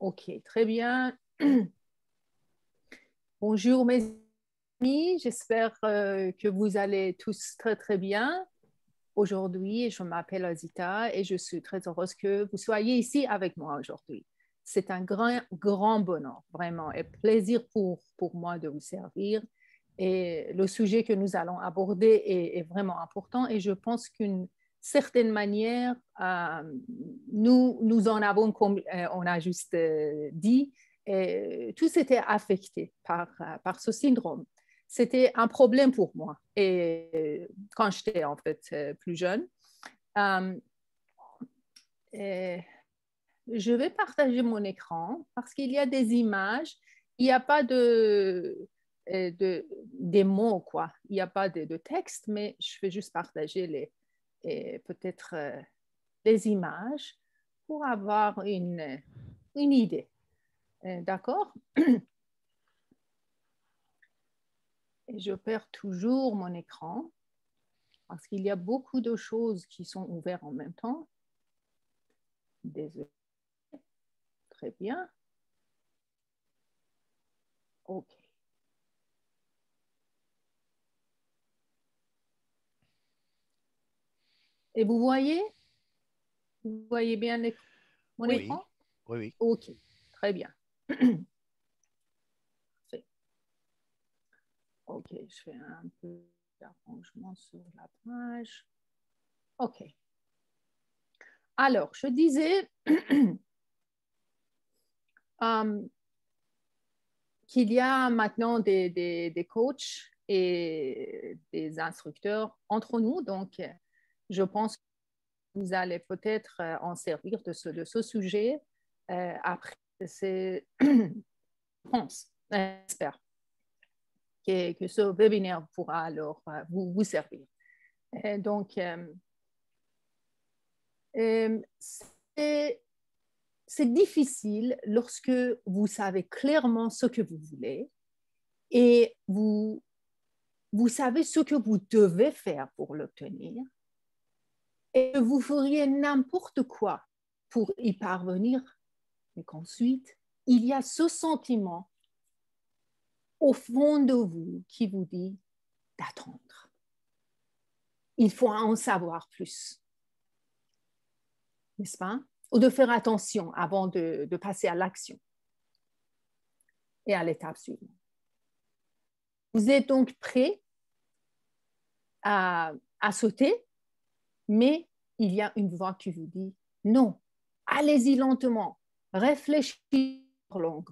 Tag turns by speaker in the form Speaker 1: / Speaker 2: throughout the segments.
Speaker 1: Ok, très bien. Bonjour mes amis, j'espère que vous allez tous très très bien. Aujourd'hui, je m'appelle Azita et je suis très heureuse que vous soyez ici avec moi aujourd'hui. C'est un grand bonheur, vraiment, et plaisir pour moi de vous servir. Et le sujet que nous allons aborder est vraiment important et je pense qu'une certaine manière, nous en avons, comme on a juste dit, tous étaient affectés par ce syndrome. C'était un problème pour moi. Et quand j'étais en fait plus jeune, euh, je vais partager mon écran parce qu'il y a des images. Il n'y a pas des mots, quoi. Il n'y a pas de texte, mais je vais juste partager peut-être les images pour avoir une idée. D'accord? Et je perds toujours mon écran parce qu'il y a beaucoup de choses qui sont ouvertes en même temps. Désolé. Très bien. OK. Et vous voyez bien mon
Speaker 2: Oui,
Speaker 1: écran?
Speaker 2: oui, oui.
Speaker 1: OK. Très bien. OK. Je fais un peu d'arrangement sur la page. OK. Alors, je disais um, qu'il y a maintenant des coachs et des instructeurs entre nous. Donc, je pense que vous allez peut-être en servir de ce sujet après. C'est, je pense, j'espère que ce webinaire pourra alors vous servir. Donc, c'est difficile lorsque vous savez clairement ce que vous voulez et vous savez ce que vous devez faire pour l'obtenir et vous feriez n'importe quoi pour y parvenir, mais qu'ensuite, il y a ce sentiment au fond de vous qui vous dit d'attendre. Il faut en savoir plus, n'est-ce pas? Ou de faire attention avant de passer à l'action et à l'étape suivante. Vous êtes donc prêt à sauter, mais il y a une voix qui vous dit non, allez-y lentement, réfléchissez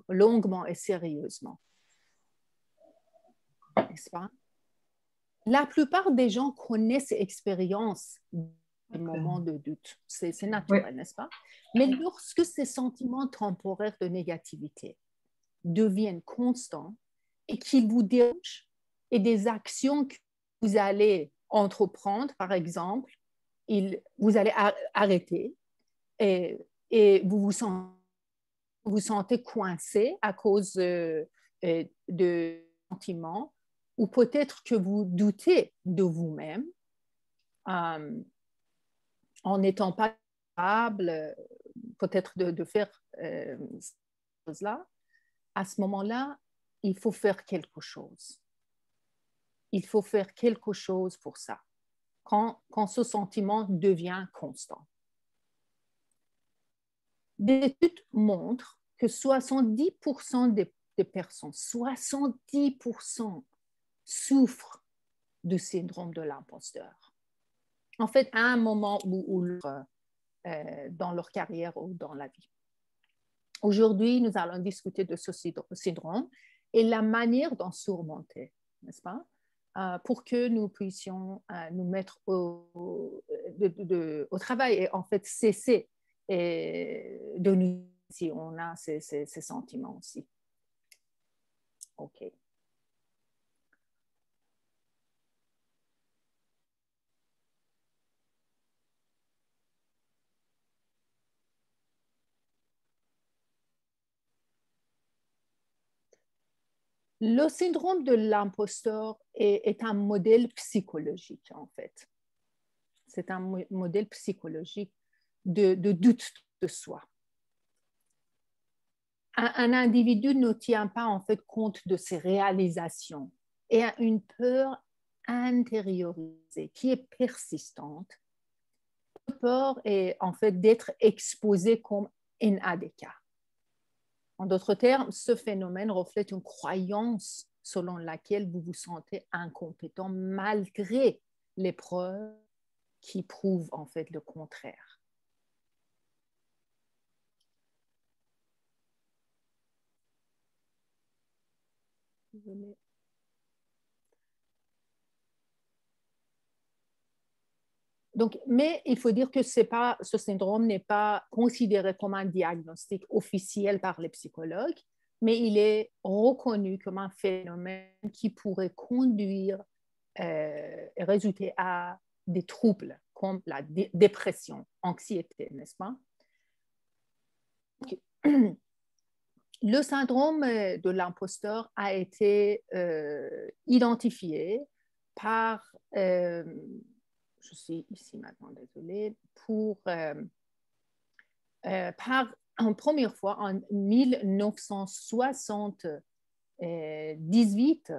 Speaker 1: longuement et sérieusement, n'est-ce pas? La plupart des gens connaissent ces expériences des moments de doute. C'est
Speaker 3: Oui.
Speaker 1: naturel, n'est-ce pas? Mais lorsque ces sentiments temporaires de négativité deviennent constants et qu'ils vous dérangent et des actions que vous allez entreprendre, par exemple, vous allez arrêter et vous sentez coincé à cause de sentiments ou peut-être que vous doutez de vous-même euh, en n'étant pas capable peut-être de faire ces choses-là. À ce moment-là, il faut faire quelque chose. Il faut faire quelque chose pour ça, quand ce sentiment devient constant. Des études montrent que 70% des personnes, 70% souffrent du syndrome de l'imposteur. En fait, à un moment ou dans leur carrière ou dans la vie. Aujourd'hui, nous allons discuter de ce syndrome et la manière d'en surmonter, n'est-ce pas? Pour que nous puissions nous mettre au travail et en fait cesser de nous si on a ces sentiments aussi. OK. Le syndrome de l'imposteur est un modèle psychologique, en fait. C'est un modèle psychologique de doute de soi. un individu ne tient pas en fait compte de ses réalisations et a une peur intériorisée qui est persistante. La peur est en fait d'être exposé comme NADK. En d'autres termes, ce phénomène reflète une croyance selon laquelle vous vous sentez incompétent malgré les preuves qui prouvent en fait le contraire. Donc, mais il faut dire que ce syndrome n'est pas considéré comme un diagnostic officiel par les psychologues, mais il est reconnu comme un phénomène qui pourrait conduire et résulter à des troubles comme la dépression, anxiété, n'est-ce pas? Le syndrome de l'imposteur a été identifié par, je suis ici maintenant, désolée, par en première fois en 1978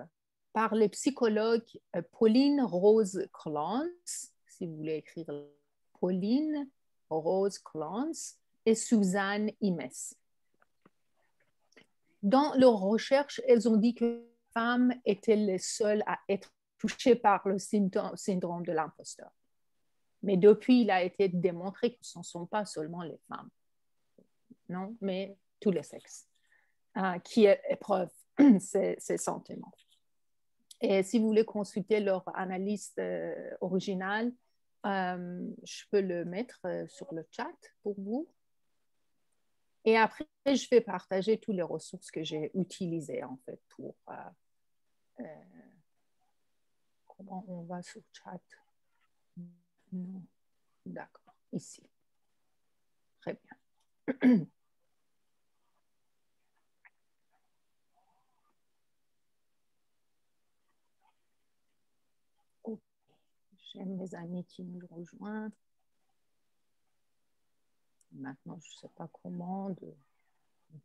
Speaker 1: par les psychologues Pauline Rose Clance, si vous voulez écrire Pauline Rose Clance et Suzanne Imes. Dans leurs recherches, elles ont dit que les femmes étaient les seules à être touchées par le syndrome de l'imposteur. Mais depuis, il a été démontré que ce ne sont pas seulement les femmes, non, mais tous les sexes qui éprouvent ces sentiments. Et si vous voulez consulter leur analyse originale, je peux le mettre sur le chat pour vous. Et après, je vais partager toutes les ressources que j'ai utilisées en fait pour... comment on va sur le chat? Non. D'accord, ici. Très bien. Oh, j'aime mes amis qui nous rejoignent. Maintenant, je ne sais pas comment de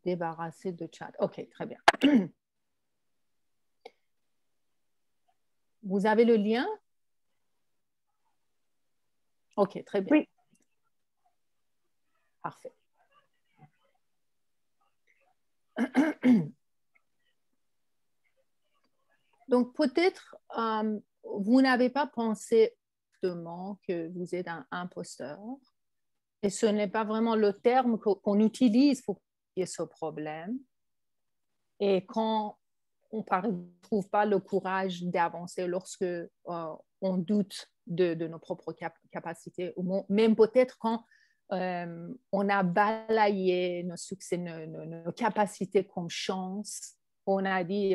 Speaker 1: débarrasser de chat. OK, très bien. Vous avez le lien? OK, très bien.
Speaker 2: Oui.
Speaker 1: Parfait. Donc, peut-être vous n'avez pas pensé que vous êtes un imposteur. Et ce n'est pas vraiment le terme qu'on utilise pour qualifier ce problème. Et quand on ne trouve pas le courage d'avancer lorsque on doute de nos propres capacités, ou même peut-être quand on a balayé nos succès, nos capacités comme chance, on a dit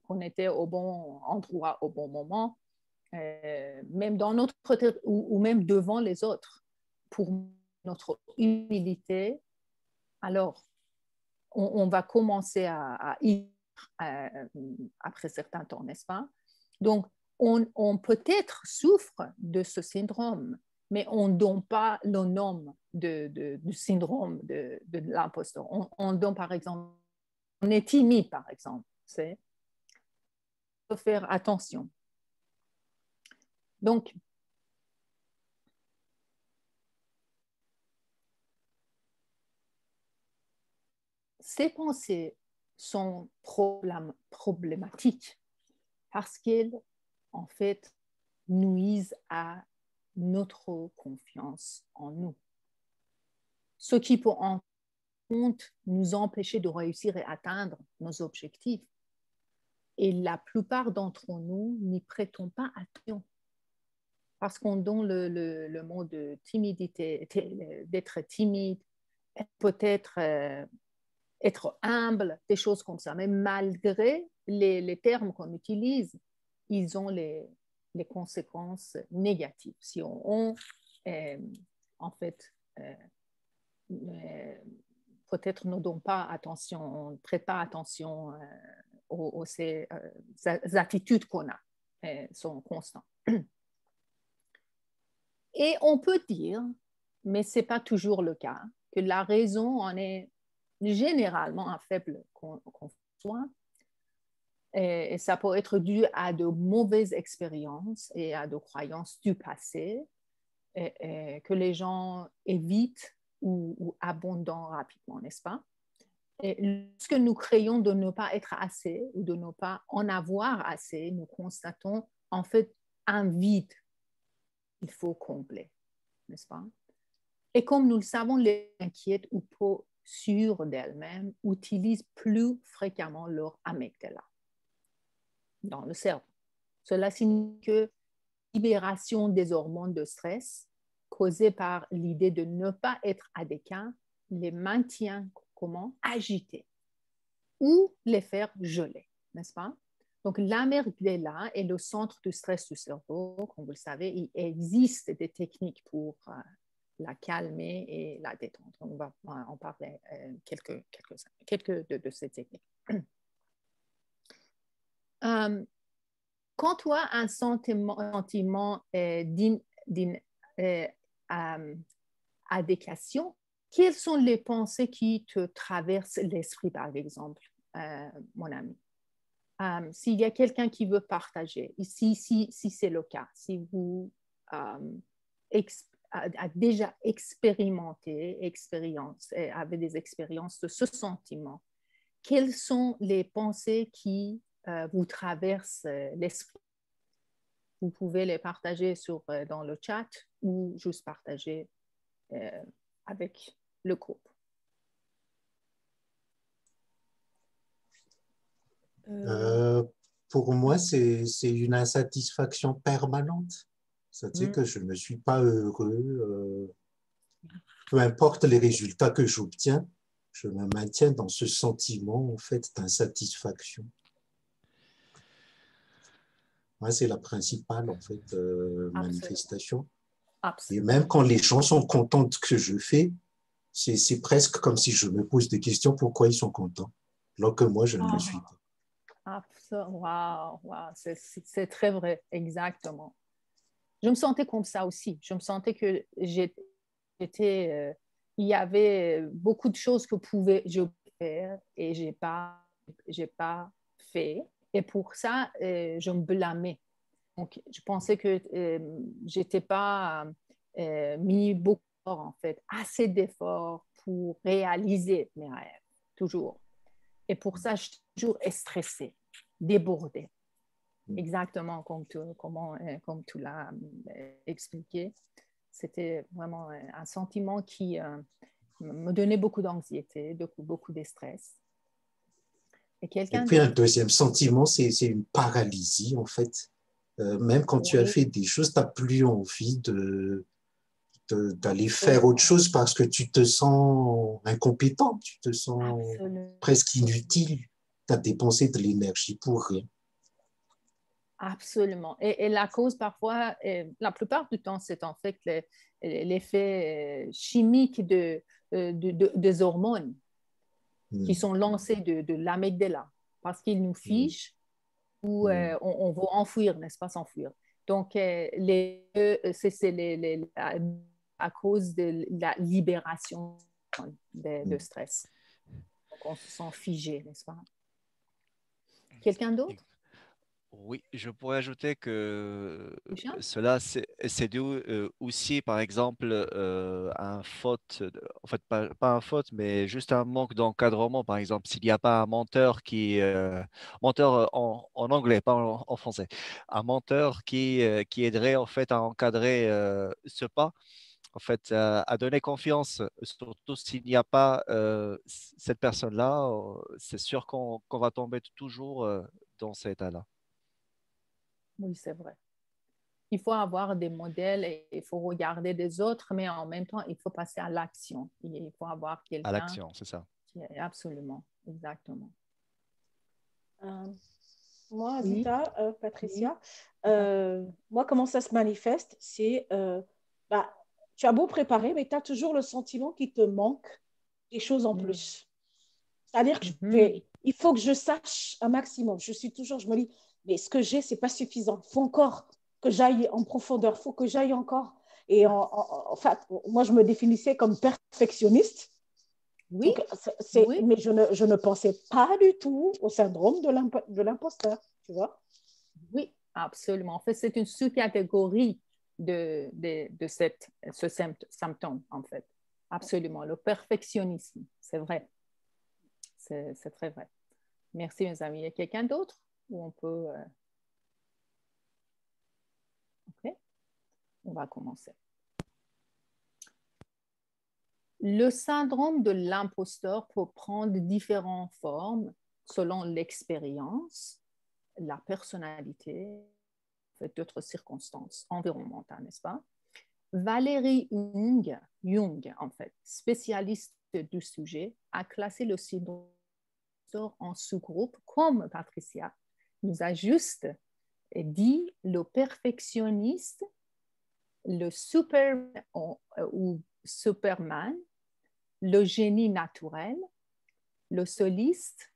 Speaker 1: qu'on était au bon endroit au bon moment, même dans notre ou même devant les autres, pour notre humilité, alors on va commencer à y après certains temps, n'est-ce pas? Donc, on peut-être souffre de ce syndrome, mais on ne donne pas le nom du syndrome de l'imposteur. On donne, par exemple, on est timide, par exemple. Il faut faire attention. Donc, ces pensées sont problématiques parce qu'elles, en fait, nuisent à notre confiance en nous. Ce qui peut en compte nous empêcher de réussir et atteindre nos objectifs. Et la plupart d'entre nous n'y prêtons pas attention parce qu'on donne le mot de timidité, d'être timide, peut-être être humble, des choses comme ça. Mais malgré les termes qu'on utilise, ils ont les conséquences négatives. Si on en fait, peut-être ne donne pas attention, on ne prête pas attention aux ces attitudes qu'on a, sont constantes. Et on peut dire, mais ce n'est pas toujours le cas, que la raison en est généralement un faible confiance. Et ça peut être dû à de mauvaises expériences et à de croyances du passé que les gens évitent ou abandonnent rapidement, n'est-ce pas? Et lorsque nous créons de ne pas être assez ou de ne pas en avoir assez, nous constatons en fait un vide qu'il faut combler, n'est-ce pas? Et comme nous le savons, les inquiètes ou peu sûres d'elles-mêmes utilisent plus fréquemment leur amygdala dans le cerveau. Cela signifie que libération des hormones de stress causées par l'idée de ne pas être adéquat les maintient comment agités ou les faire geler, n'est-ce pas? Donc, l'amygdala est le centre du stress du cerveau. Comme vous le savez, il existe des techniques pour la calmer et la détendre. On va en parler quelques de ces techniques. Quand tu as un sentiment d'adéquation, quelles sont les pensées qui te traversent l'esprit, par exemple, mon ami? S'il y a quelqu'un qui veut partager, si c'est le cas, si vous a déjà avez des expériences de ce sentiment, quelles sont les pensées qui vous traversent l'esprit? Vous pouvez les partager dans le chat ou juste partager avec le groupe.
Speaker 2: Pour moi, c'est une insatisfaction permanente. C'est-à-dire que je ne suis pas heureux. Peu importe les résultats que j'obtiens, je me maintiens dans ce sentiment en fait d'insatisfaction. Moi, c'est la principale en fait manifestation.
Speaker 1: Absolument.
Speaker 2: Et même quand les gens sont contents de ce que je fais, c'est presque comme si je me pose des questions pourquoi ils sont contents, alors que moi, je ne le suis pas.
Speaker 1: Wow, c'est très vrai, exactement. Je me sentais comme ça aussi. Je me sentais que il y avait beaucoup de choses que je pouvais faire et j'ai pas fait. Et pour ça, je me blâmais. Donc, je pensais que j'étais pas mis beaucoup en fait, assez d'efforts pour réaliser mes rêves, toujours. Et pour ça, je suis toujours stressée, débordée. Exactement comme tu l'as expliqué. C'était vraiment un sentiment qui me donnait beaucoup d'anxiété, beaucoup de stress.
Speaker 2: Et puis un deuxième sentiment, c'est une paralysie en fait. Même quand tu as fait des choses, tu n'as plus envie d'aller faire autre chose parce que tu te sens incompétent, tu te sens presque inutile. Tu as dépensé de l'énergie pour rien.
Speaker 1: Absolument. Et la cause, parfois, la plupart du temps, c'est en fait l'effet chimique des hormones qui sont lancées de l'amygdala parce qu'ils nous fichent ou on veut enfuir, n'est-ce pas, s'enfuir. Donc, c'est à cause de la libération de stress. Donc, on se sent figé, n'est-ce pas? Quelqu'un d'autre?
Speaker 3: Oui, je pourrais ajouter que cela, c'est dû aussi, par exemple, à un faute, en fait, pas un faute, mais juste un manque d'encadrement. Par exemple, s'il n'y a pas un menteur menteur en anglais, pas en français, un menteur qui aiderait en fait à encadrer ce pas, en fait, à donner confiance, surtout s'il n'y a pas cette personne-là, c'est sûr qu'on va tomber toujours dans cet état-là.
Speaker 1: Oui, c'est vrai. Il faut avoir des modèles et il faut regarder des autres, mais en même temps, il faut passer à l'action. Il faut avoir quelqu'un.
Speaker 3: À l'action, c'est ça.
Speaker 1: Absolument, exactement.
Speaker 4: Moi, Zita, Patricia, moi, comment ça se manifeste, c'est, tu as beau préparer, mais tu as toujours le sentiment qu'il te manque des choses en plus. C'est-à-dire que il faut que je sache un maximum. Je me dis, mais ce que j'ai, ce n'est pas suffisant. Il faut encore que j'aille en profondeur, il faut que j'aille encore. Et en fait, moi, je me définissais comme perfectionniste.
Speaker 1: Oui,
Speaker 4: Donc,
Speaker 1: oui,
Speaker 4: mais je ne pensais pas du tout au syndrome de l'imposteur, tu vois.
Speaker 1: oui, absolument. En fait, c'est une sous-catégorie de ce symptôme, en fait. Absolument. Le perfectionnisme, c'est vrai. C'est très vrai. Merci, mes amis. Il y a quelqu'un d'autre où on peut... OK, on va commencer. Le syndrome de l'imposteur peut prendre différentes formes selon l'expérience, la personnalité, d'autres circonstances environnementales, n'est-ce pas? Valérie Jung, en fait, spécialiste du sujet, a classé le syndrome en sous-groupes, comme Patricia nous a juste dit le perfectionniste, le super ou Superman, le génie naturel, le soliste,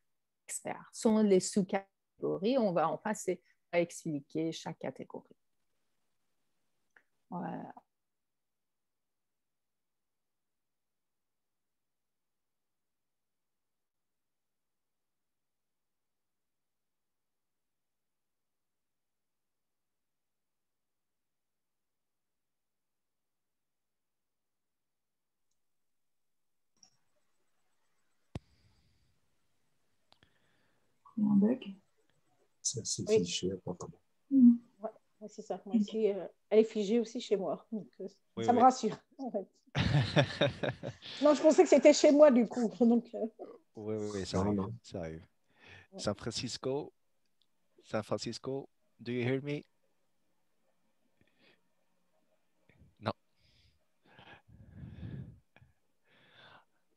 Speaker 1: expert. Sont les sous-catégories. On va en passer à expliquer chaque catégorie. Voilà.
Speaker 5: Un bug.
Speaker 2: Ça s'est
Speaker 4: Oui.
Speaker 2: fiché, apparemment.
Speaker 4: Ouais, c'est ça. Moi aussi, elle est figée aussi chez moi. Donc,
Speaker 3: Oui,
Speaker 4: ça me
Speaker 3: oui.
Speaker 4: rassure. En fait. Non, je pensais que c'était chez moi du coup. Donc,
Speaker 3: Oui, oui, oui, ça
Speaker 2: Non,
Speaker 3: arrive.
Speaker 2: non.
Speaker 3: Ça arrive. San Francisco, San Francisco, do you hear me? Non.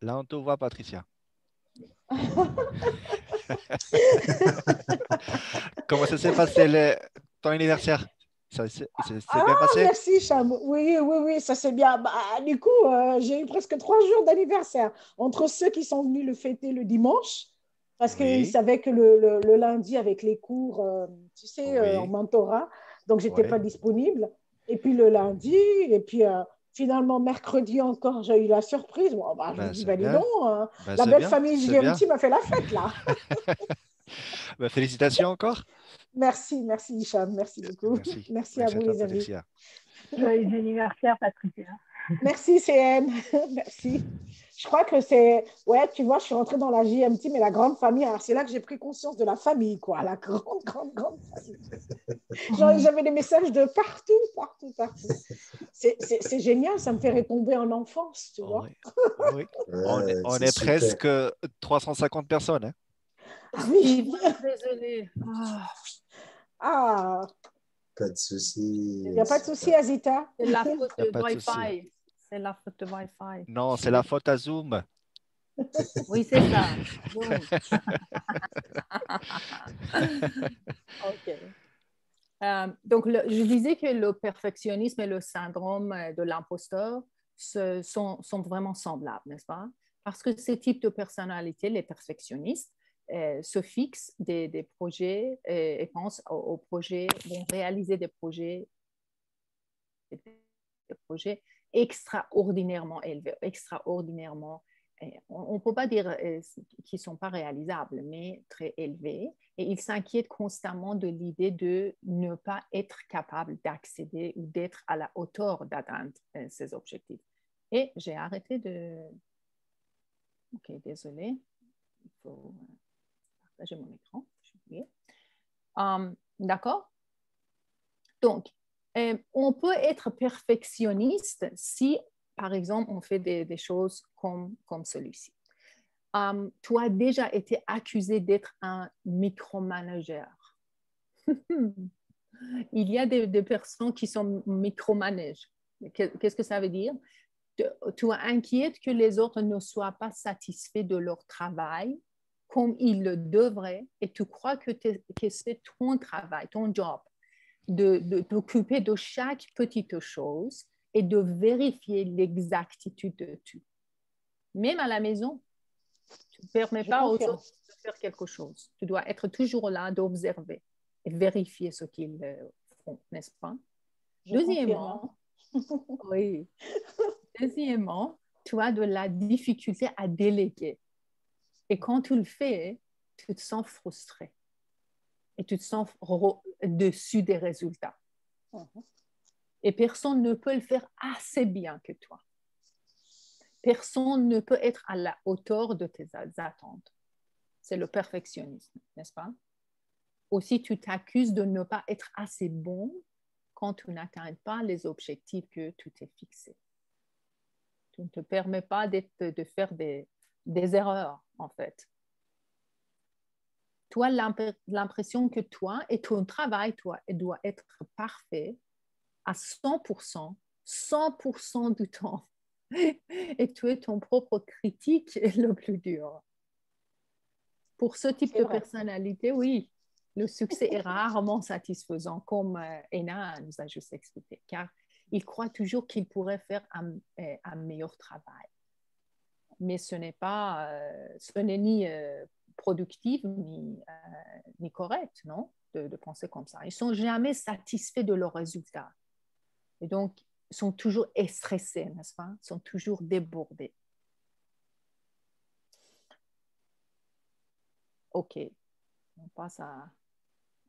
Speaker 3: Là, on te voit, Patricia. Comment ça s'est passé ton anniversaire? Ça s'est bien passé?
Speaker 4: merci, Cham. Oui, oui, oui, ça c'est bien. Bah, du coup, j'ai eu presque 3 jours d'anniversaire entre ceux qui sont venus le fêter le dimanche, parce qu'ils
Speaker 3: Oui,
Speaker 4: savaient que le lundi, avec les cours, tu sais, en
Speaker 3: oui,
Speaker 4: mentorat, donc j'étais
Speaker 3: ouais.
Speaker 4: pas disponible. Et puis le lundi, et puis finalement mercredi encore, j'ai eu la surprise. Bon, bah, je me
Speaker 3: Ben,
Speaker 4: dis,
Speaker 3: c'est
Speaker 4: bah, dis
Speaker 3: bien.
Speaker 4: donc,
Speaker 3: Ben,
Speaker 4: la
Speaker 3: c'est
Speaker 4: belle
Speaker 3: bien.
Speaker 4: famille
Speaker 3: C'est bien.
Speaker 4: GMT m'a fait la fête là.
Speaker 3: Ben, félicitations encore.
Speaker 4: Merci, merci, Hicham, merci beaucoup.
Speaker 3: Merci.
Speaker 4: Merci à
Speaker 3: Merci à
Speaker 4: vous,
Speaker 3: toi,
Speaker 4: les amis.
Speaker 3: Patricia.
Speaker 5: Joyeux anniversaire, Patricia.
Speaker 4: Merci, CN. Merci. Je crois que c'est... Ouais, tu vois, je suis rentrée dans la JMT, mais la grande famille, alors c'est là que j'ai pris conscience de la famille, quoi. La grande, grande, grande famille. Genre, j'avais des messages de partout, partout, partout. C'est génial, ça me fait retomber en enfance, tu vois.
Speaker 3: Oui, oui.
Speaker 2: Ouais,
Speaker 3: On
Speaker 2: c'est
Speaker 3: est
Speaker 2: super.
Speaker 3: presque 350 personnes, hein.
Speaker 4: Ah oui.
Speaker 1: Désolée.
Speaker 4: Ah,
Speaker 2: Pas de souci.
Speaker 4: il n'y a pas de souci, Azita.
Speaker 1: C'est la faute
Speaker 3: Il n'y a
Speaker 1: de
Speaker 3: pas de souci.
Speaker 1: Wi-Fi. C'est la faute de Wi-Fi.
Speaker 3: Non, c'est la faute à Zoom.
Speaker 1: Oui, c'est ça. Zoom. OK. Donc, je disais que le perfectionnisme et le syndrome de l'imposteur sont vraiment semblables, n'est-ce pas? Parce que ces types de personnalités, les perfectionnistes, se fixent des projets et pensent aux projets, vont réaliser des projets extraordinairement élevés, extraordinairement, on ne peut pas dire qu'ils ne sont pas réalisables, mais très élevés. Et ils s'inquiètent constamment de l'idée de ne pas être capable d'accéder ou d'être à la hauteur d'atteindre ces objectifs. Et j'ai arrêté de... Ok, désolé. Il faut partager mon écran. D'accord? Donc, on peut être perfectionniste si, par exemple, on fait des choses comme celui-ci. Tu as déjà été accusé d'être un micromanager. Il y a des personnes qui sont micromanagers. Qu'est-ce que ça veut dire? Tu inquiètes que les autres ne soient pas satisfaits de leur travail comme ils le devraient et tu crois que c'est ton travail, ton job, de t'occuper de chaque petite chose et de vérifier l'exactitude de tout. Même à la maison, tu ne permets
Speaker 4: Je
Speaker 1: pas aux
Speaker 4: confirme.
Speaker 1: autres de faire quelque chose. Tu dois être toujours là d'observer et vérifier ce qu'ils font, n'est-ce pas?
Speaker 4: Je confirme.
Speaker 1: Deuxièmement, oui. Deuxièmement, tu as de la difficulté à déléguer. Et quand tu le fais, tu te sens frustré. Et tu te sens dessus des résultats. Et personne ne peut le faire assez bien que toi. Personne ne peut être à la hauteur de tes attentes. C'est le perfectionnisme, n'est-ce pas? Aussi, tu t'accuses de ne pas être assez bon quand tu n'atteins pas les objectifs que tu t'es fixés. Tu ne te permets pas de faire des erreurs, en fait. Tu as l'impression que toi et ton travail, toi, doit être parfait à 100%, 100% du temps. Et tu es ton propre critique le plus dur. Pour ce type de personnalité, oui, le succès est rarement satisfaisant, comme Ena nous a juste expliqué, car il croit toujours qu'il pourrait faire un meilleur travail. Mais ce n'est ni productif ni correct, non, de penser comme ça. Ils ne sont jamais satisfaits de leurs résultats. Et donc, ils sont toujours stressés, n'est-ce pas? Ils sont toujours débordés. OK. On passe à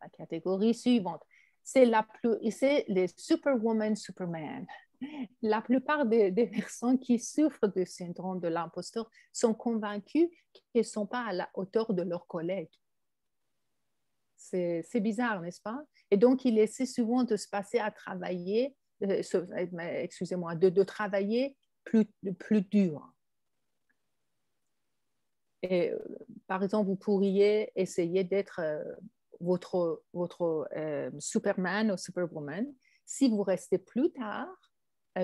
Speaker 1: la catégorie suivante. C'est les Superwoman, Superman. La plupart des personnes qui souffrent du syndrome de l'imposteur sont convaincues qu'elles ne sont pas à la hauteur de leurs collègues. C'est bizarre, n'est-ce pas? Et donc, ils essaient souvent de se passer à travailler, excusez-moi, de travailler plus dur. Et, par exemple, vous pourriez essayer d'être votre Superman ou Superwoman si vous restez plus tard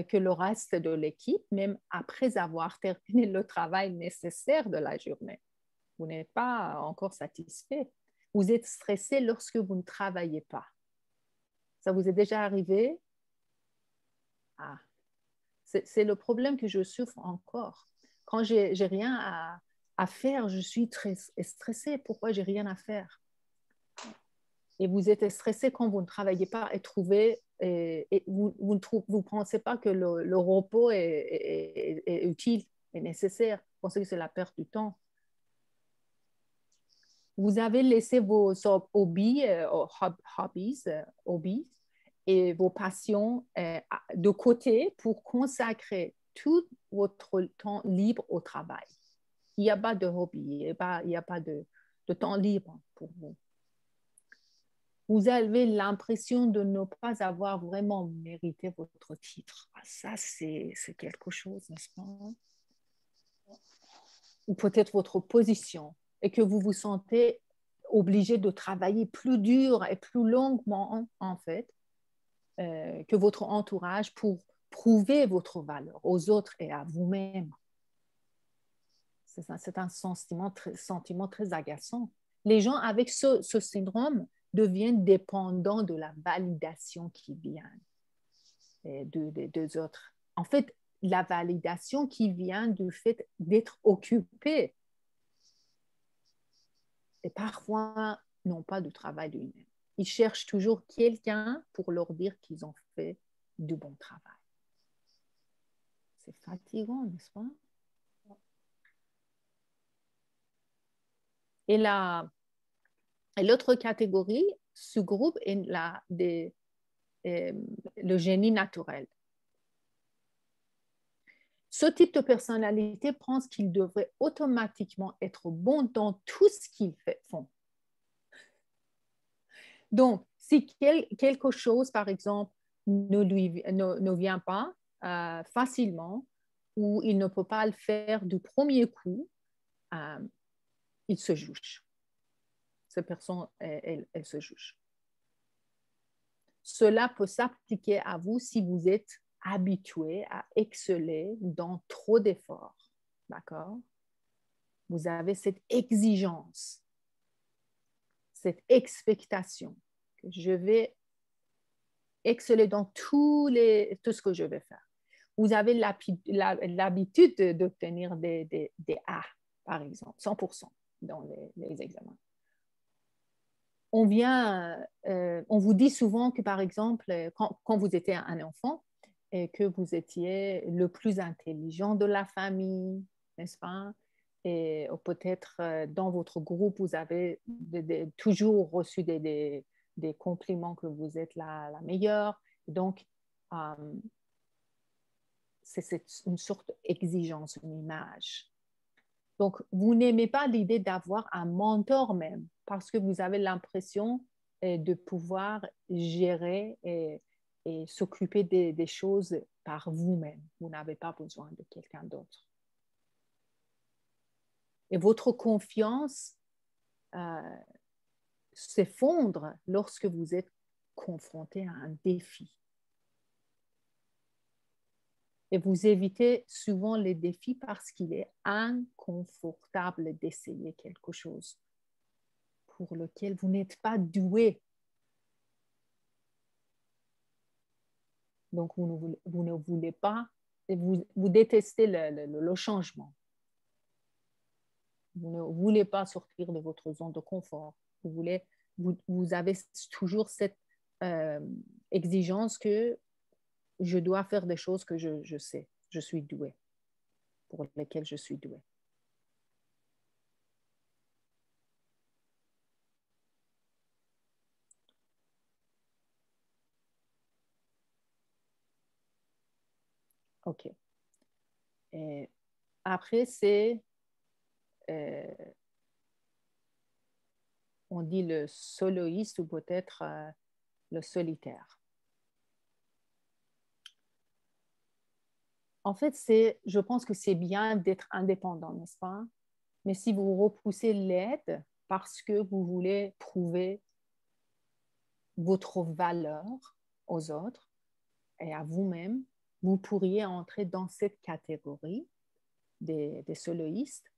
Speaker 1: que le reste de l'équipe, même après avoir terminé le travail nécessaire de la journée. Vous n'êtes pas encore satisfait. Vous êtes stressé lorsque vous ne travaillez pas. Ça vous est déjà arrivé? Ah, c'est le problème que je souffre encore. Quand j'ai rien à faire, je suis très stressée. Pourquoi j'ai rien à faire? Et vous êtes stressé quand vous ne travaillez pas et vous ne pensez pas que le repos est utile et nécessaire. Vous pensez que c'est la perte du temps. Vous avez laissé vos hobbies et vos passions de côté pour consacrer tout votre temps libre au travail. Il n'y a pas de hobby, il n'y a pas de temps libre pour vous. Vous avez l'impression de ne pas avoir vraiment mérité votre titre. Ça, c'est quelque chose, n'est-ce pas? Ou peut-être votre position, et que vous vous sentez obligé de travailler plus dur et plus longuement, en fait, que votre entourage pour prouver votre valeur aux autres et à vous-même. C'est un sentiment très agaçant. Les gens avec ce syndrome deviennent dépendants de la validation qui vient des autres. En fait, la validation qui vient du fait d'être occupé et parfois n'ont pas de travail d'eux-mêmes. Ils cherchent toujours quelqu'un pour leur dire qu'ils ont fait du bon travail. C'est fatigant, n'est-ce pas? Et l'autre catégorie, sous-groupe, est le génie naturel. Ce type de personnalité pense qu'ils devraient automatiquement être bons dans tout ce qu'ils font. Donc, si quelque chose, par exemple, ne vient pas facilement ou il ne peut pas le faire du premier coup, il se juge. Cette personne, elle se juge. Cela peut s'appliquer à vous si vous êtes habitué à exceller dans trop d'efforts. D'accord? Vous avez cette exigence, cette expectation que je vais exceller dans tout ce que je vais faire. Vous avez l'habitude d'obtenir des A, par exemple, 100% dans les examens. On vous dit souvent que, par exemple, quand vous étiez un enfant, et que vous étiez le plus intelligent de la famille, n'est-ce pas? Et peut-être dans votre groupe, vous avez toujours reçu des compliments que vous êtes la meilleure. Donc, c'est une sorte d'exigence, une image. Donc, vous n'aimez pas l'idée d'avoir un mentor même parce que vous avez l'impression de pouvoir gérer et s'occuper des choses par vous-même. Vous n'avez pas besoin de quelqu'un d'autre. Et votre confiance s'effondre lorsque vous êtes confronté à un défi. Et vous évitez souvent les défis parce qu'il est inconfortable d'essayer quelque chose pour lequel vous n'êtes pas doué. Donc, vous ne voulez pas, vous détestez le changement. Vous ne voulez pas sortir de votre zone de confort. Vous avez toujours cette exigence que je dois faire des choses que je sais, je suis douée, pour lesquelles je suis douée. OK. Et après, c'est, on dit le soloiste ou peut-être le solitaire. En fait, je pense que c'est bien d'être indépendant, n'est-ce pas? Mais si vous repoussez l'aide parce que vous voulez prouver votre valeur aux autres et à vous-même, vous pourriez entrer dans cette catégorie des soloistes.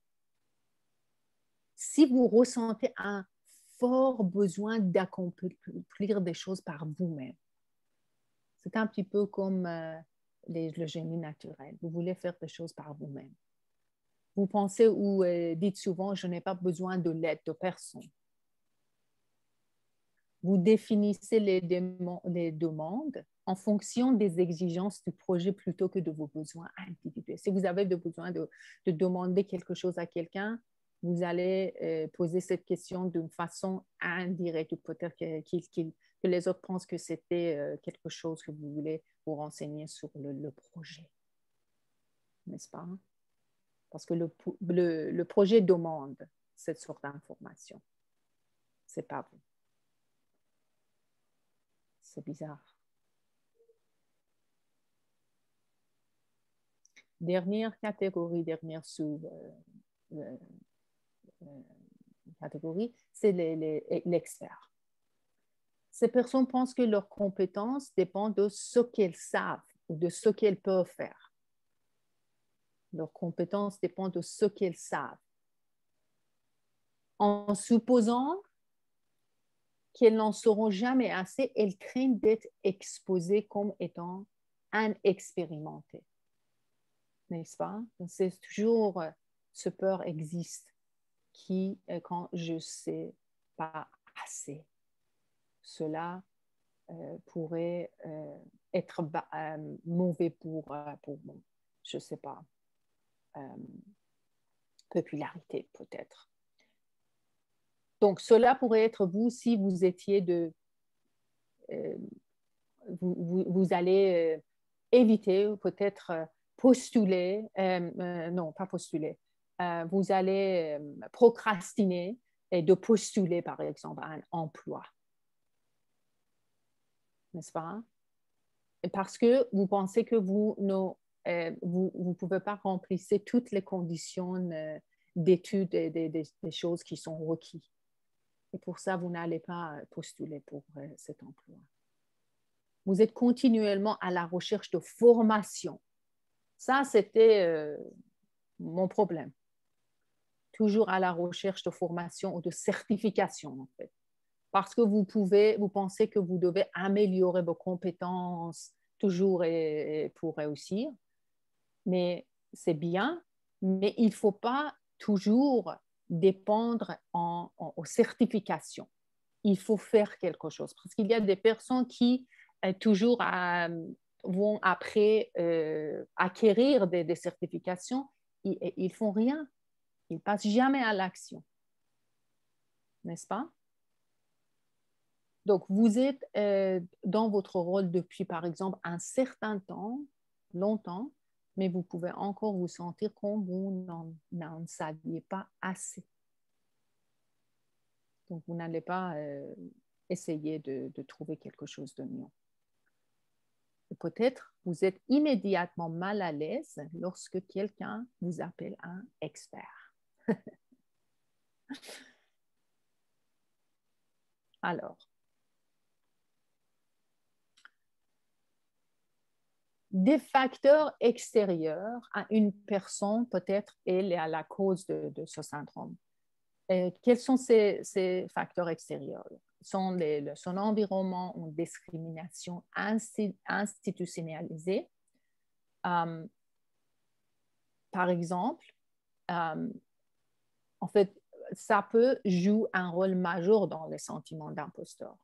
Speaker 1: Si vous ressentez un fort besoin d'accomplir des choses par vous-même, c'est un petit peu comme le génie naturel. Vous voulez faire des choses par vous-même. Vous pensez ou dites souvent, je n'ai pas besoin de l'aide de personne. Vous définissez les demandes en fonction des exigences du projet plutôt que de vos besoins individuels. Si vous avez besoin de demander quelque chose à quelqu'un, vous allez poser cette question d'une façon indirecte, peut-être que les autres pensent que c'était quelque chose que vous voulez vous renseigner sur le projet. N'est-ce pas? Parce que le projet demande cette sorte d'information. Ce n'est pas vous. C'est bizarre. Dernière catégorie, dernière sous-catégorie, c'est l'expert. Ces personnes pensent que leurs compétences dépendent de ce qu'elles savent ou de ce qu'elles peuvent faire. Leurs compétences dépendent de ce qu'elles savent. En supposant qu'elles n'en sauront jamais assez, elles craignent d'être exposées comme étant inexpérimentées. N'est-ce pas? C'est toujours ce peur existe qui, quand je ne sais pas assez, cela pourrait être mauvais pour je ne sais pas, popularité peut-être. Donc, cela pourrait être vous si vous étiez vous allez éviter peut-être postuler, non, pas postuler, vous allez procrastiner et de postuler, par exemple, à un emploi. N'est-ce pas? Parce que vous pensez que vous ne pouvez pas remplir toutes les conditions d'études et des choses qui sont requises. Et pour ça, vous n'allez pas postuler pour cet emploi. Vous êtes continuellement à la recherche de formation. Ça, c'était mon problème. Toujours à la recherche de formation ou de certification, en fait. Parce que vous pensez que vous devez améliorer vos compétences toujours pour réussir. Mais c'est bien, mais il ne faut pas toujours dépendre aux certifications. Il faut faire quelque chose. Parce qu'il y a des personnes qui toujours vont après acquérir des certifications, ils font rien. Ils passent jamais à l'action. N'est-ce pas? Donc, vous êtes dans votre rôle depuis, par exemple, un certain temps, longtemps, mais vous pouvez encore vous sentir comme vous n'en saviez pas assez. Donc, vous n'allez pas essayer de trouver quelque chose de mieux. Peut-être vous êtes immédiatement mal à l'aise lorsque quelqu'un vous appelle un expert. Alors, des facteurs extérieurs à une personne, peut-être, elle est à la cause de ce syndrome. Quels sont ces facteurs extérieurs? Son environnement ou discrimination institutionnalisée. Par exemple, en fait, ça peut jouer un rôle majeur dans les sentiments d'imposteur.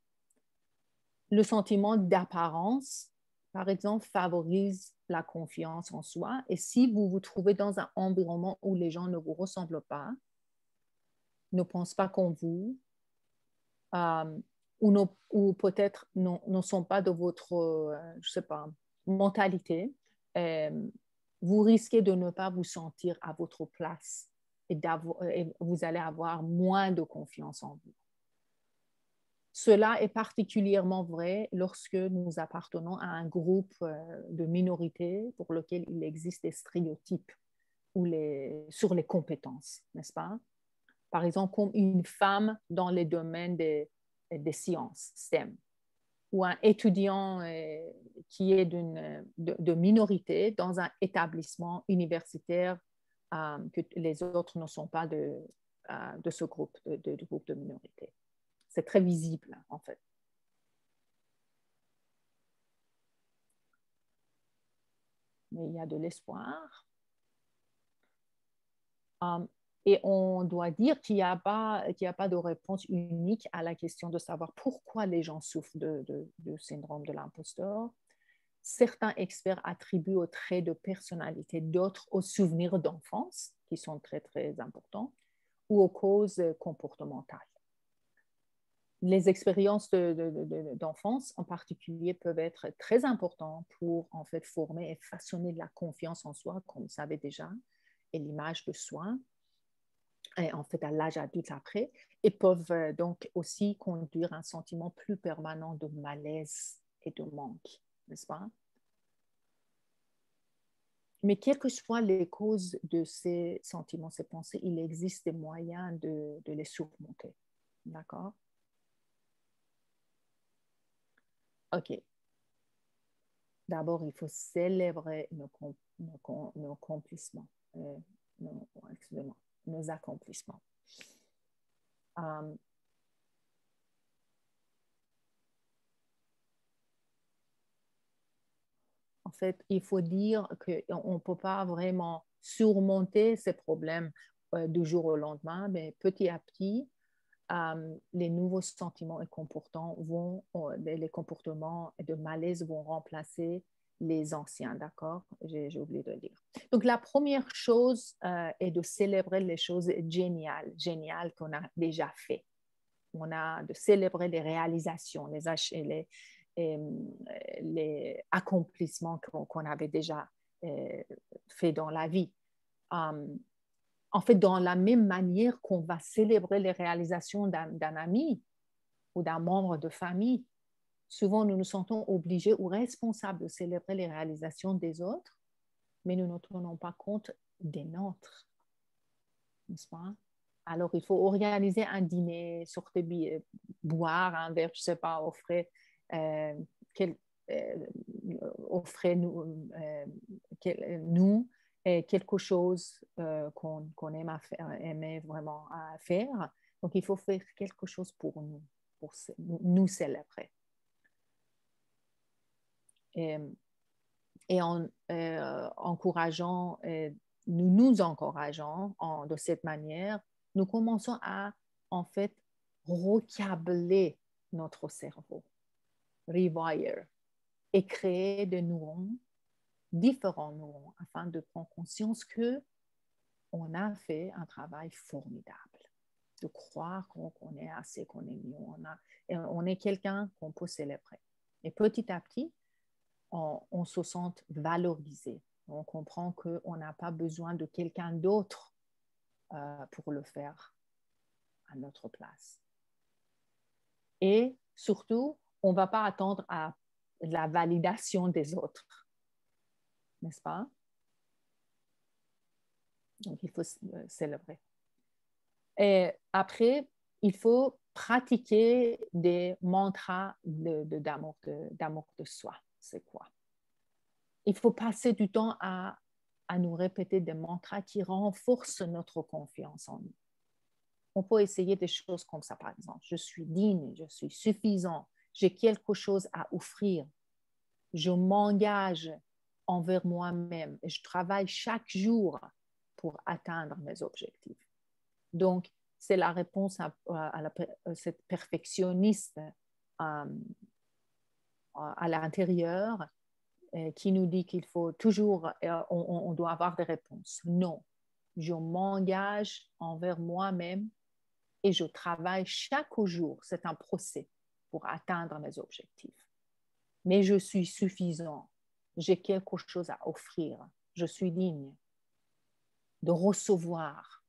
Speaker 1: Le sentiment d'apparence, par exemple, favorise la confiance en soi. Et si vous vous trouvez dans un environnement où les gens ne vous ressemblent pas, ne pensent pas comme vous, ou peut-être ne sont pas de votre, je sais pas, mentalité, vous risquez de ne pas vous sentir à votre place et vous allez avoir moins de confiance en vous. Cela est particulièrement vrai lorsque nous appartenons à un groupe de minorités pour lequel il existe des stéréotypes sur les compétences, n'est-ce pas? Par exemple, comme une femme dans les domaines des sciences, STEM, ou un étudiant qui est de minorité dans un établissement universitaire que les autres ne sont pas de ce groupe de minorité. C'est très visible, en fait. Mais il y a de l'espoir. Et on doit dire qu'il n'y a pas de réponse unique à la question de savoir pourquoi les gens souffrent de syndrome de l'imposteur. Certains experts attribuent aux traits de personnalité, d'autres aux souvenirs d'enfance, qui sont très, très importants, ou aux causes comportementales. Les expériences d'enfance en particulier peuvent être très importantes pour en fait former et façonner la confiance en soi, comme vous savez déjà, et l'image de soi, et en fait à l'âge adulte après, et peuvent donc aussi conduire à un sentiment plus permanent de malaise et de manque, n'est-ce pas? Mais quelles que soient les causes de ces sentiments, ces pensées, il existe des moyens de les surmonter, d'accord? OK. D'abord, il faut célébrer nos accomplissements. Nos accomplissements. En fait, il faut dire qu'on ne peut pas vraiment surmonter ces problèmes du jour au lendemain, mais petit à petit, les nouveaux sentiments et comportements les comportements de malaise vont remplacer les anciens, d'accord? J'ai oublié de le dire. Donc, la première chose est de célébrer les choses géniales qu'on a déjà fait. On a de célébrer les réalisations, les accomplissements qu'on avait déjà fait dans la vie. En fait, dans la même manière qu'on va célébrer les réalisations d'un ami ou d'un membre de famille, souvent nous nous sentons obligés ou responsables de célébrer les réalisations des autres, mais nous ne tenons pas compte des nôtres, n'est-ce pas? Alors, il faut organiser un dîner, sortir boire un verre, je ne sais pas, offrez-nous quelque chose qu'on aimait vraiment à faire. Donc, il faut faire quelque chose pour nous célébrer. Et en encourageant, nous encourageons de cette manière, nous commençons à, en fait, recabler notre cerveau, rewire. et créer des neurones, différents neurones, afin de prendre conscience qu'on a fait un travail formidable, de croire qu'on est assez, qu'on est mieux, on est quelqu'un qu'on peut célébrer. Et petit à petit, on se sent valorisé. On comprend qu'on n'a pas besoin de quelqu'un d'autre pour le faire à notre place. Et surtout, on ne va pas attendre à la validation des autres, n'est-ce pas? Donc, il faut célébrer. Et après, il faut pratiquer des mantras d'amour de soi. C'est quoi? Il faut passer du temps à nous répéter des mantras qui renforcent notre confiance en nous. On peut essayer des choses comme ça, par exemple. Je suis digne, je suis suffisant, j'ai quelque chose à offrir. Je m'engage envers moi-même et je travaille chaque jour pour atteindre mes objectifs. Donc, c'est la réponse à cette perfectionniste à l'intérieur qui nous dit qu'il faut toujours, on doit avoir des réponses. Non, je m'engage envers moi-même et je travaille chaque jour. C'est un procès pour atteindre mes objectifs. Mais je suis suffisant. J'ai quelque chose à offrir. Je suis digne de recevoir.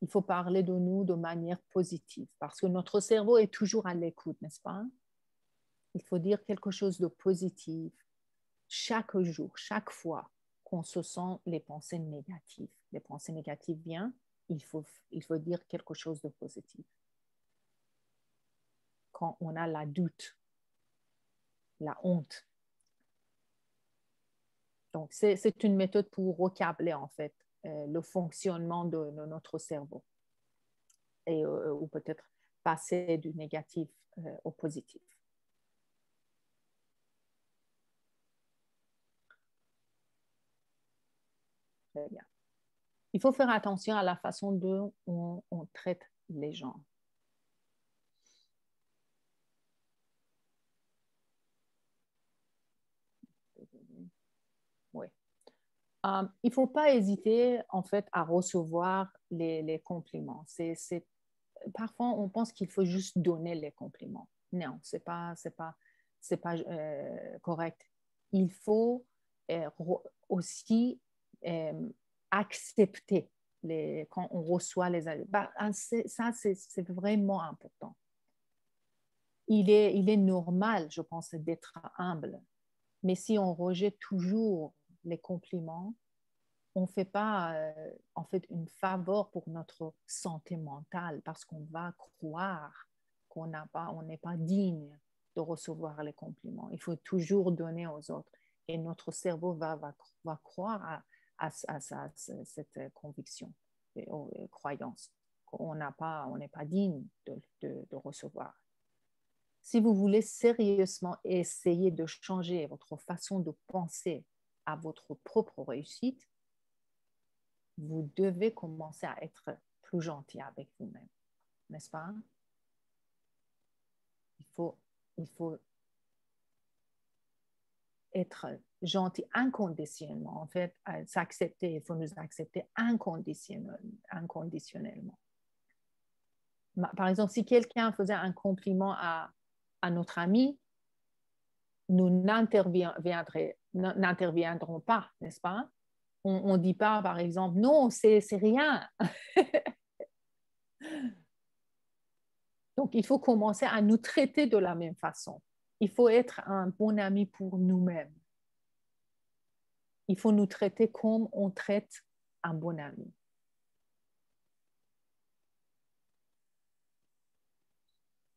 Speaker 1: Il faut parler de nous de manière positive parce que notre cerveau est toujours à l'écoute, n'est-ce pas? Il faut dire quelque chose de positif chaque jour, chaque fois qu'on se sent les pensées négatives. Les pensées négatives viennent, il faut dire quelque chose de positif. Quand on a la doute, la honte. Donc, c'est une méthode pour recabler, en fait, le fonctionnement de notre cerveau. Et, ou peut-être passer du négatif au positif. Très bien. Il faut faire attention à la façon dont on traite les gens. Oui. Il ne faut pas hésiter, en fait, à recevoir les compliments. Parfois, on pense qu'il faut juste donner les compliments. Non, ce n'est pas correct. Il faut aussi accepter quand on reçoit les... ça, c'est vraiment important. Il est normal, je pense, d'être humble. Mais si on rejette toujours les compliments, on ne fait pas en fait une faveur pour notre santé mentale parce qu'on va croire qu'on n'est pas digne de recevoir les compliments. Il faut toujours donner aux autres. Et notre cerveau va croire à cette conviction et croyance qu'on n'est pas digne de recevoir. Si vous voulez sérieusement essayer de changer votre façon de penser à votre propre réussite, vous devez commencer à être plus gentil avec vous-même, n'est-ce pas? Il faut être gentil inconditionnellement. En fait, s'accepter, il faut nous accepter inconditionnellement. Par exemple, si quelqu'un faisait un compliment à notre ami, nous n'interviendrons pas, n'est-ce pas? On ne dit pas, par exemple, non, c'est rien. Donc, il faut commencer à nous traiter de la même façon. Il faut être un bon ami pour nous-mêmes. Il faut nous traiter comme on traite un bon ami.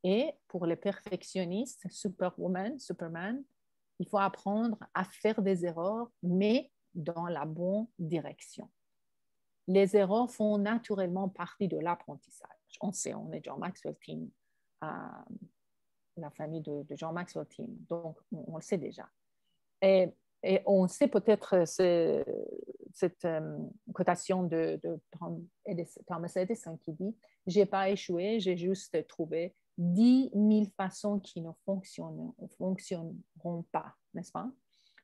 Speaker 1: Et pour les perfectionnistes, Superman, il faut apprendre à faire des erreurs, mais dans la bonne direction. Les erreurs font naturellement partie de l'apprentissage. On sait, on est John Maxwell Team, la famille de John Maxwell Team, donc on le sait déjà. Et on sait peut-être cette cotation de Thomas Edison qui dit « J'ai pas échoué, j'ai juste trouvé 10 000 façons qui ne fonctionneront pas, n'est-ce pas?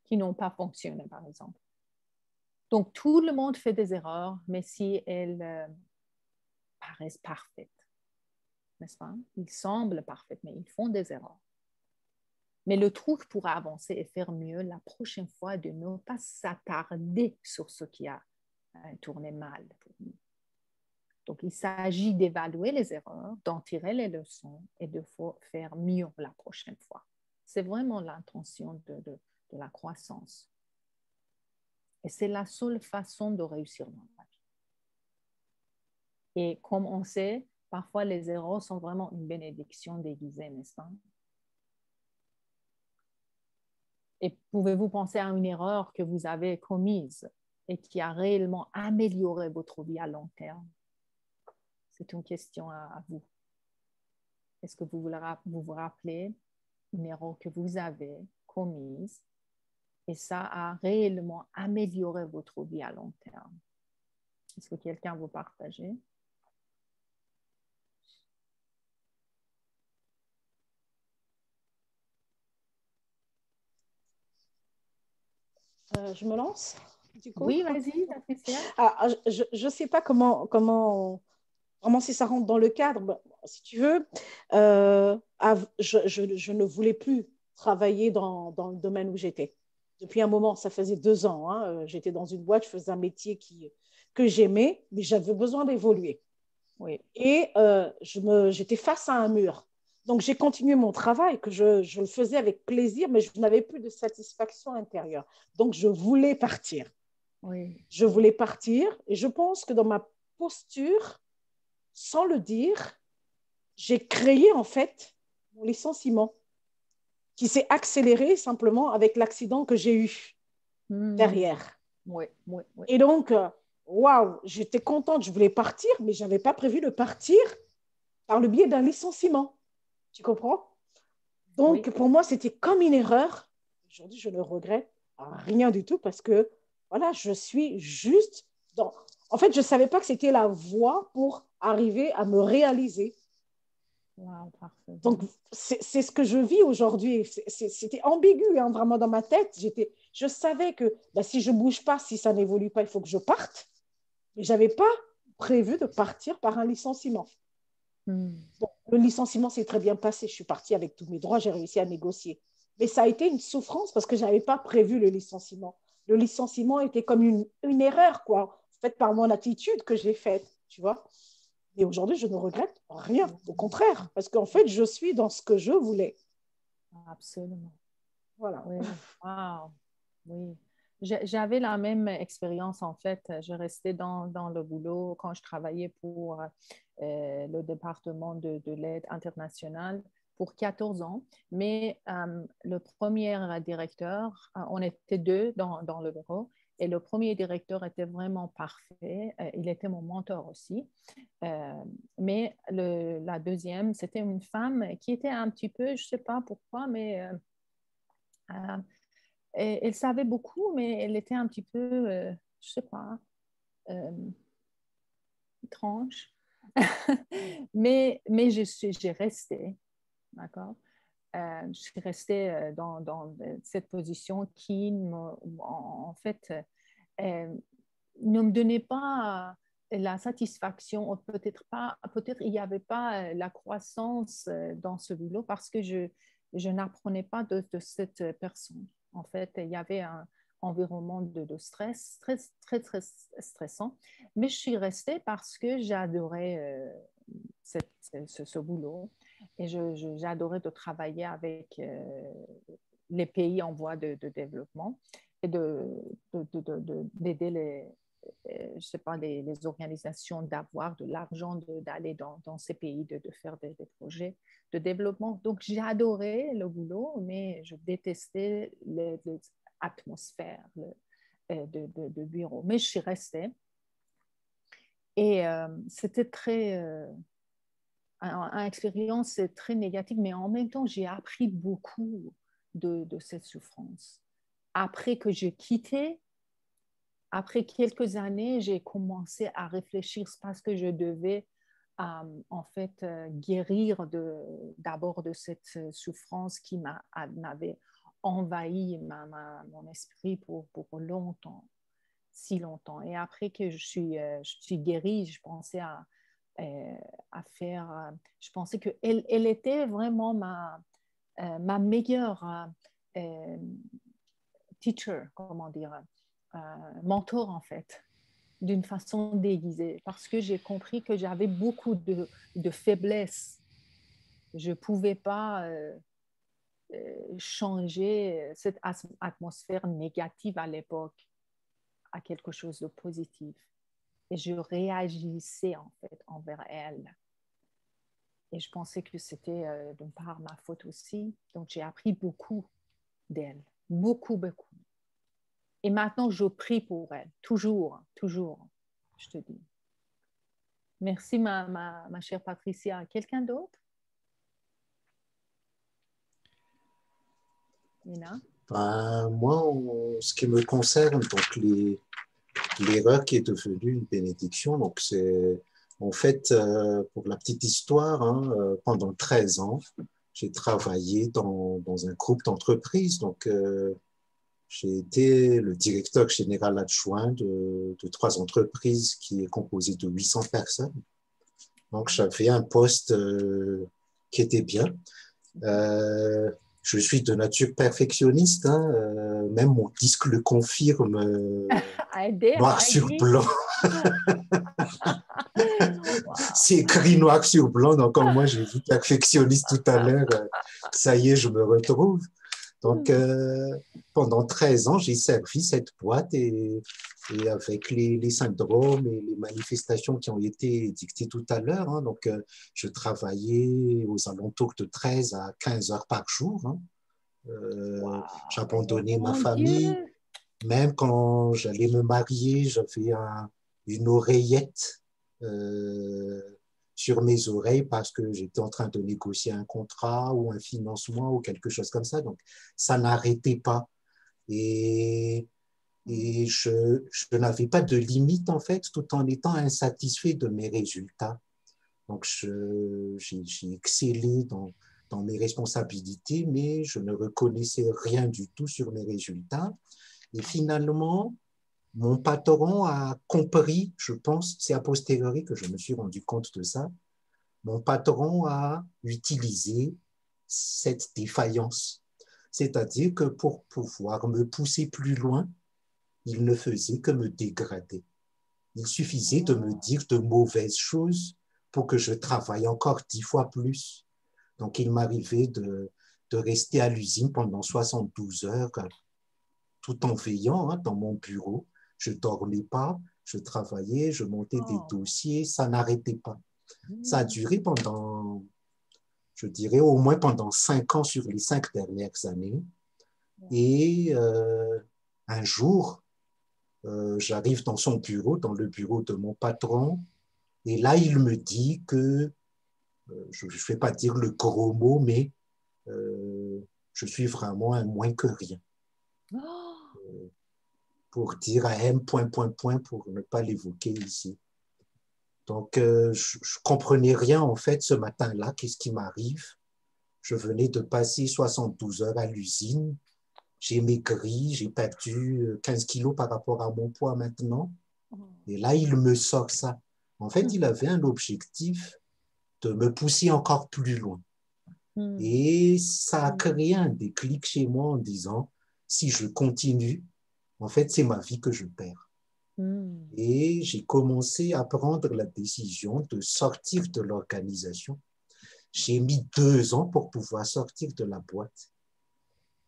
Speaker 1: Qui n'ont pas fonctionné, par exemple. Donc, tout le monde fait des erreurs, mais si elles paraissent parfaites, n'est-ce pas? Ils semblent parfaits, mais ils font des erreurs. Mais le truc pour avancer et faire mieux la prochaine fois, de ne pas s'attarder sur ce qui a tourné mal pour nous. Donc, il s'agit d'évaluer les erreurs, d'en tirer les leçons et de faire mieux la prochaine fois. C'est vraiment l'intention de la croissance. Et c'est la seule façon de réussir dans la vie. Et comme on sait, parfois les erreurs sont vraiment une bénédiction déguisée, n'est-ce pas? Et pouvez-vous penser à une erreur que vous avez commise et qui a réellement amélioré votre vie à long terme? C'est une question à vous. Est-ce que vous vous rappelez une erreur que vous avez commise et ça a réellement amélioré votre vie à long terme? Est-ce que quelqu'un veut partager?
Speaker 4: Je me lance, du coup.
Speaker 1: Oui, vas-y, Patricia.
Speaker 4: Je ne sais pas comment si ça rentre dans le cadre. Si tu veux, je ne voulais plus travailler dans le domaine où j'étais. Depuis un moment, ça faisait 2 ans. Hein, j'étais dans une boîte, je faisais un métier que j'aimais, mais j'avais besoin d'évoluer.
Speaker 1: Oui.
Speaker 4: Et j'étais face à un mur. Donc, j'ai continué mon travail, que je le faisais avec plaisir, mais je n'avais plus de satisfaction intérieure. Donc, je voulais partir.
Speaker 1: Oui.
Speaker 4: Je voulais partir et je pense que dans ma posture, sans le dire, j'ai créé en fait mon licenciement qui s'est accéléré simplement avec l'accident que j'ai eu derrière.
Speaker 1: Oui.
Speaker 4: Et donc, waouh, j'étais contente, je voulais partir, mais je n'avais pas prévu de partir par le biais d'un licenciement. Tu comprends? Donc, pour moi, c'était comme une erreur. Aujourd'hui, je ne regrette rien du tout parce que, voilà, je suis juste dans... En fait, je ne savais pas que c'était la voie pour arriver à me réaliser.
Speaker 1: Wow, parfait.
Speaker 4: Donc, c'est ce que je vis aujourd'hui. C'était ambigu, hein, vraiment dans ma tête. Je savais que si je ne bouge pas, si ça n'évolue pas, il faut que je parte. Mais je n'avais pas prévu de partir par un licenciement. Donc, le licenciement s'est très bien passé. Je suis partie avec tous mes droits, j'ai réussi à négocier. Mais ça a été une souffrance parce que je n'avais pas prévu le licenciement. Le licenciement était comme une erreur, quoi, faite par mon attitude que j'ai faite, tu vois. Et aujourd'hui, je ne regrette rien, au contraire, parce qu'en fait, je suis dans ce que je voulais.
Speaker 1: Absolument.
Speaker 4: Voilà.
Speaker 1: Oui. Wow. Oui. J'avais la même expérience, en fait. Je restais dans le boulot quand je travaillais pour le département de l'aide internationale pour 14 ans. Mais le premier directeur, on était 2 dans le bureau, et le premier directeur était vraiment parfait. Il était mon mentor aussi. Mais la deuxième, c'était une femme qui était un petit peu, je ne sais pas pourquoi, mais elle savait beaucoup, mais elle était un petit peu, je ne sais pas, étrange. mais j'ai resté, d'accord? Je suis restée dans cette position qui, en fait, ne me donnait pas la satisfaction, peut-être il n'y avait pas la croissance dans ce boulot parce que je n'apprenais pas de cette personne. En fait, il y avait un environnement de stress très, très, très stressant. Mais je suis restée parce que j'adorais ce boulot et j'adorais de travailler avec les pays en voie de développement et d'aider je sais pas, les organisations d'avoir de l'argent, d'aller dans ces pays, de faire des projets de développement. Donc, j'ai adoré le boulot, mais je détestais l'atmosphère de bureau. Mais je suis restée. Et c'était une expérience très négative, mais en même temps, j'ai appris beaucoup de cette souffrance. Après que j'ai quitté, après quelques années, j'ai commencé à réfléchir parce que je devais en fait guérir d'abord de cette souffrance qui m'avait envahi mon esprit pour longtemps, si longtemps. Et après que je suis guérie, je pensais à faire, je pensais qu'elle elle était vraiment ma meilleure teacher, comment dire, mentor en fait, d'une façon déguisée, parce que j'ai compris que j'avais beaucoup de faiblesses. Je ne pouvais pas changer cette atmosphère négative à l'époque à quelque chose de positif. Et je réagissais en fait envers elle. Et je pensais que c'était d'une part ma faute aussi. Donc j'ai appris beaucoup d'elle, beaucoup, beaucoup. Et maintenant, je prie pour elle, toujours, toujours, je te dis. Merci, ma chère Patricia. Quelqu'un d'autre? Nina?
Speaker 2: Moi, en ce qui me concerne, donc l'erreur qui est devenue une bénédiction, donc c'est en fait, pour la petite histoire, hein, pendant 13 ans, j'ai travaillé dans un groupe d'entreprises. Donc, j'ai été le directeur général adjoint de 3 entreprises qui est composé de 800 personnes. Donc, j'avais un poste qui était bien. Je suis de nature perfectionniste, hein, même mon disque le confirme, noir sur blanc. C'est écrit noir sur blanc, donc comme moi j'ai vu perfectionniste tout à l'heure, ça y est, je me retrouve. Donc, pendant 13 ans, j'ai servi cette boîte et avec les syndromes et les manifestations qui ont été dictées tout à l'heure, hein, donc je travaillais aux alentours de 13 à 15 heures par jour. Hein. J'abandonnais ma famille.
Speaker 1: Dieu.
Speaker 2: Même quand j'allais me marier, j'avais une oreillette sur mes oreilles parce que j'étais en train de négocier un contrat ou un financement ou quelque chose comme ça. Donc, ça n'arrêtait pas. Et je n'avais pas de limite, en fait, tout en étant insatisfait de mes résultats. Donc, j'ai excellé dans mes responsabilités, mais je ne reconnaissais rien du tout sur mes résultats. Et finalement, mon patron a compris, je pense, c'est a posteriori que je me suis rendu compte de ça, mon patron a utilisé cette défaillance. C'est-à-dire que pour pouvoir me pousser plus loin, il ne faisait que me dégrader. Il suffisait de me dire de mauvaises choses pour que je travaille encore 10 fois plus. Donc, il m'arrivait de rester à l'usine pendant 72 heures, tout en veillant hein, dans mon bureau. Je ne dormais pas, je travaillais, je montais des dossiers, ça n'arrêtait pas. Ça a duré pendant, je dirais, au moins pendant 5 ans sur les 5 dernières années. Et un jour, j'arrive dans son bureau, dans le bureau de mon patron, et là, il me dit que, je ne vais pas dire le gros mot, mais je suis vraiment un moins que rien. Pour dire à M, pour ne pas l'évoquer ici. Donc, je ne comprenais rien, en fait, ce matin-là. Qu'est-ce qui m'arrive? Je venais de passer 72 heures à l'usine. J'ai maigri, j'ai perdu 15 kilos par rapport à mon poids maintenant. Et là, il me sort ça. En fait, il avait un objectif de me pousser encore plus loin. Et ça a créé un déclic chez moi en disant, si je continue, en fait, c'est ma vie que je perds. Et j'ai commencé à prendre la décision de sortir de l'organisation. J'ai mis 2 ans pour pouvoir sortir de la boîte.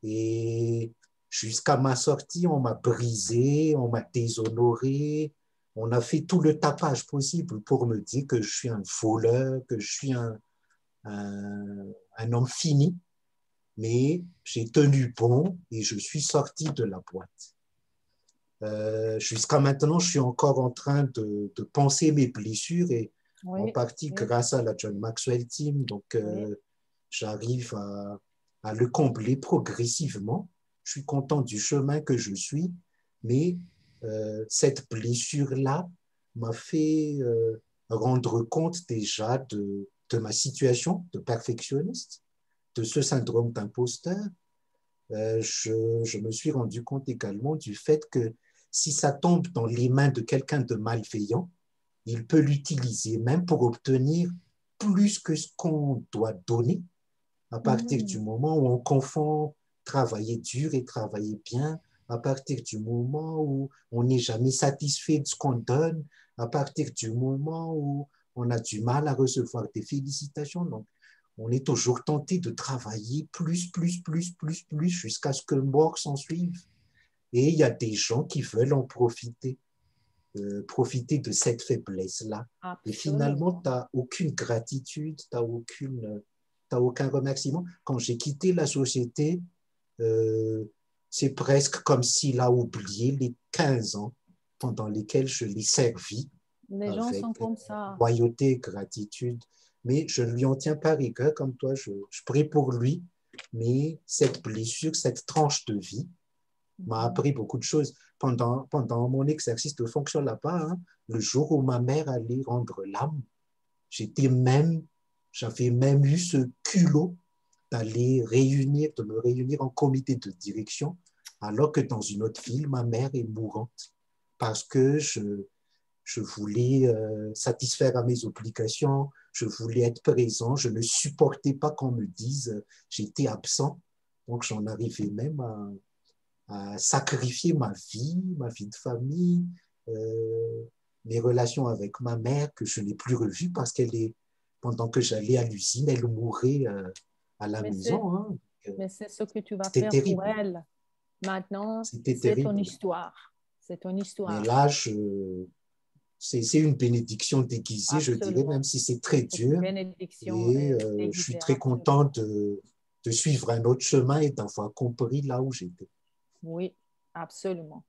Speaker 2: Et jusqu'à ma sortie, on m'a brisé, on m'a déshonoré, on a fait tout le tapage possible pour me dire que je suis un voleur, que je suis un homme fini. Mais j'ai tenu bon et je suis sorti de la boîte. Jusqu'à maintenant, je suis encore en train de penser mes blessures et en partie grâce à la John Maxwell Team. Donc, j'arrive à le combler progressivement. Je suis content du chemin que je suis, mais cette blessure-là m'a fait rendre compte déjà de ma situation de perfectionniste, de ce syndrome d'imposteur. Je me suis rendu compte également du fait que si ça tombe dans les mains de quelqu'un de malveillant, il peut l'utiliser même pour obtenir plus que ce qu'on doit donner à partir du moment où on confond travailler dur et travailler bien, à partir du moment où on n'est jamais satisfait de ce qu'on donne, à partir du moment où on a du mal à recevoir des félicitations. Donc, on est toujours tenté de travailler plus, jusqu'à ce que mort s'en suive. Et il y a des gens qui veulent en profiter, profiter de cette faiblesse-là. Et finalement, tu n'as aucune gratitude, tu n'as aucun remerciement. Quand j'ai quitté la société, c'est presque comme s'il a oublié les 15 ans pendant lesquels je l'ai servi
Speaker 1: les gens
Speaker 2: avec
Speaker 1: sont comme ça.
Speaker 2: loyauté et gratitude. Mais je ne lui en tiens pas rigueur, comme toi, je prie pour lui. Mais cette blessure, cette tranche de vie m'a appris beaucoup de choses. Pendant mon exercice de fonction là-bas, hein, le jour où ma mère allait rendre l'âme, j'avais même eu ce culot de me réunir en comité de direction, alors que dans une autre ville, ma mère est mourante, parce que je voulais satisfaire à mes obligations, je voulais être présent, je ne supportais pas qu'on me dise j'étais absent. Donc j'en arrivais même à sacrifier ma vie de famille, mes relations avec ma mère que je n'ai plus revues parce pendant que j'allais à l'usine, elle mourait à la maison. Hein.
Speaker 1: Mais c'est ce que tu vas
Speaker 2: C'était
Speaker 1: faire
Speaker 2: terrible.
Speaker 1: pour elle. Maintenant,
Speaker 2: C'était
Speaker 1: c'est ton
Speaker 2: terrible.
Speaker 1: histoire. C'est ton histoire.
Speaker 2: Mais là, c'est une bénédiction déguisée, je dirais, même si c'est très dur. Et je suis très content de suivre un autre chemin et d'avoir compris là où j'étais.
Speaker 1: Oui, absolument.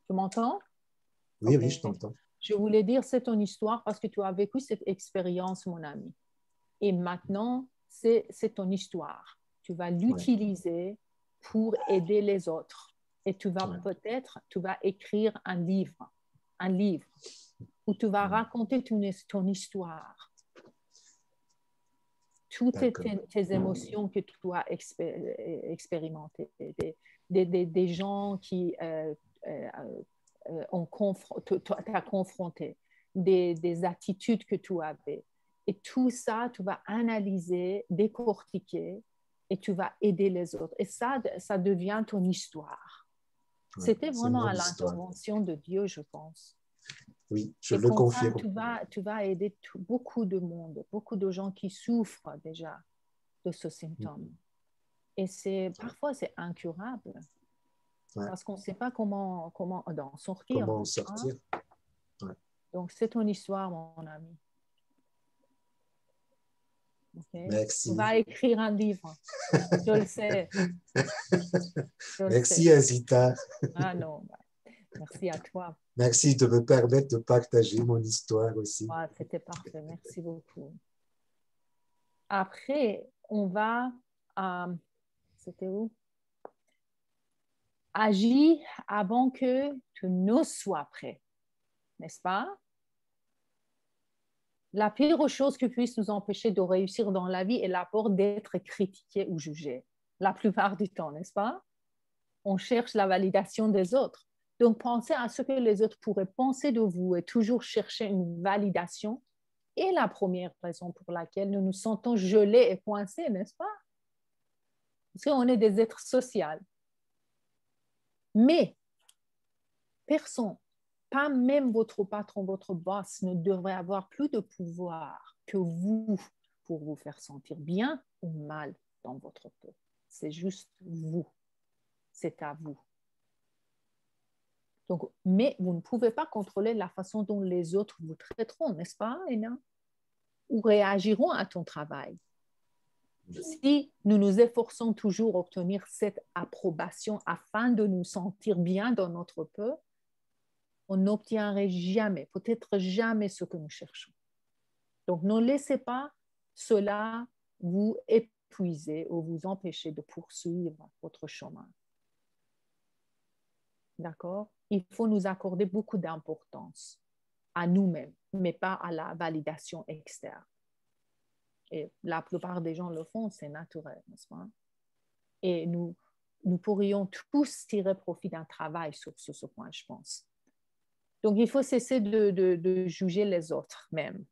Speaker 1: Tu m'entends?
Speaker 2: Oui,
Speaker 1: Okay.
Speaker 2: oui, je t'entends.
Speaker 1: Je voulais dire, c'est ton histoire parce que tu as vécu cette expérience, mon ami. Et maintenant, c'est ton histoire. Tu vas l'utiliser pour aider les autres. Et tu vas tu vas écrire un livre où tu vas raconter ton histoire. Toutes tes émotions que tu as expérimentées, des gens qui t'as confronté, des attitudes que tu avais. Et tout ça, tu vas analyser, décortiquer et tu vas aider les autres. Et ça devient ton histoire. C'était vraiment à l'intervention de Dieu, je pense.
Speaker 2: Oui, je le confirme.
Speaker 1: Tu vas aider beaucoup de monde, beaucoup de gens qui souffrent déjà de ce symptôme. Et parfois, c'est incurable. Parce qu'on ne sait pas comment en sortir.
Speaker 2: Comment en sortir.
Speaker 1: Donc, c'est ton histoire, mon ami. Okay?
Speaker 2: Merci.
Speaker 1: Tu vas écrire un livre. Je le sais.
Speaker 2: Merci, Azita.
Speaker 1: Ah non, merci à toi.
Speaker 2: Merci de me permettre de partager mon histoire aussi.
Speaker 1: C'était parfait. Merci beaucoup. Après, on va... c'était où? Agis avant que tu ne sois prêt. N'est-ce pas? La pire chose qui puisse nous empêcher de réussir dans la vie est la peur d'être critiqué ou jugé. La plupart du temps, n'est-ce pas? On cherche la validation des autres. Donc, pensez à ce que les autres pourraient penser de vous et toujours chercher une validation est la première raison pour laquelle nous nous sentons gelés et coincés, n'est-ce pas? Parce qu'on est des êtres sociaux. Mais personne, pas même votre patron, votre boss, ne devrait avoir plus de pouvoir que vous pour vous faire sentir bien ou mal dans votre peau. C'est juste vous. C'est à vous. Donc, mais vous ne pouvez pas contrôler la façon dont les autres vous traiteront, n'est-ce pas, Léna? Ou réagiront à ton travail. Si nous nous efforçons toujours d'obtenir cette approbation afin de nous sentir bien dans notre peau, on n'obtiendrait jamais, peut-être jamais ce que nous cherchons. Donc, ne laissez pas cela vous épuiser ou vous empêcher de poursuivre votre chemin. D'accord? Il faut nous accorder beaucoup d'importance. à nous-mêmes, mais pas à la validation externe. Et la plupart des gens le font, c'est naturel, n'est-ce pas? Et nous pourrions tous tirer profit d'un travail sur ce point, je pense. Donc, il faut cesser de juger les autres même.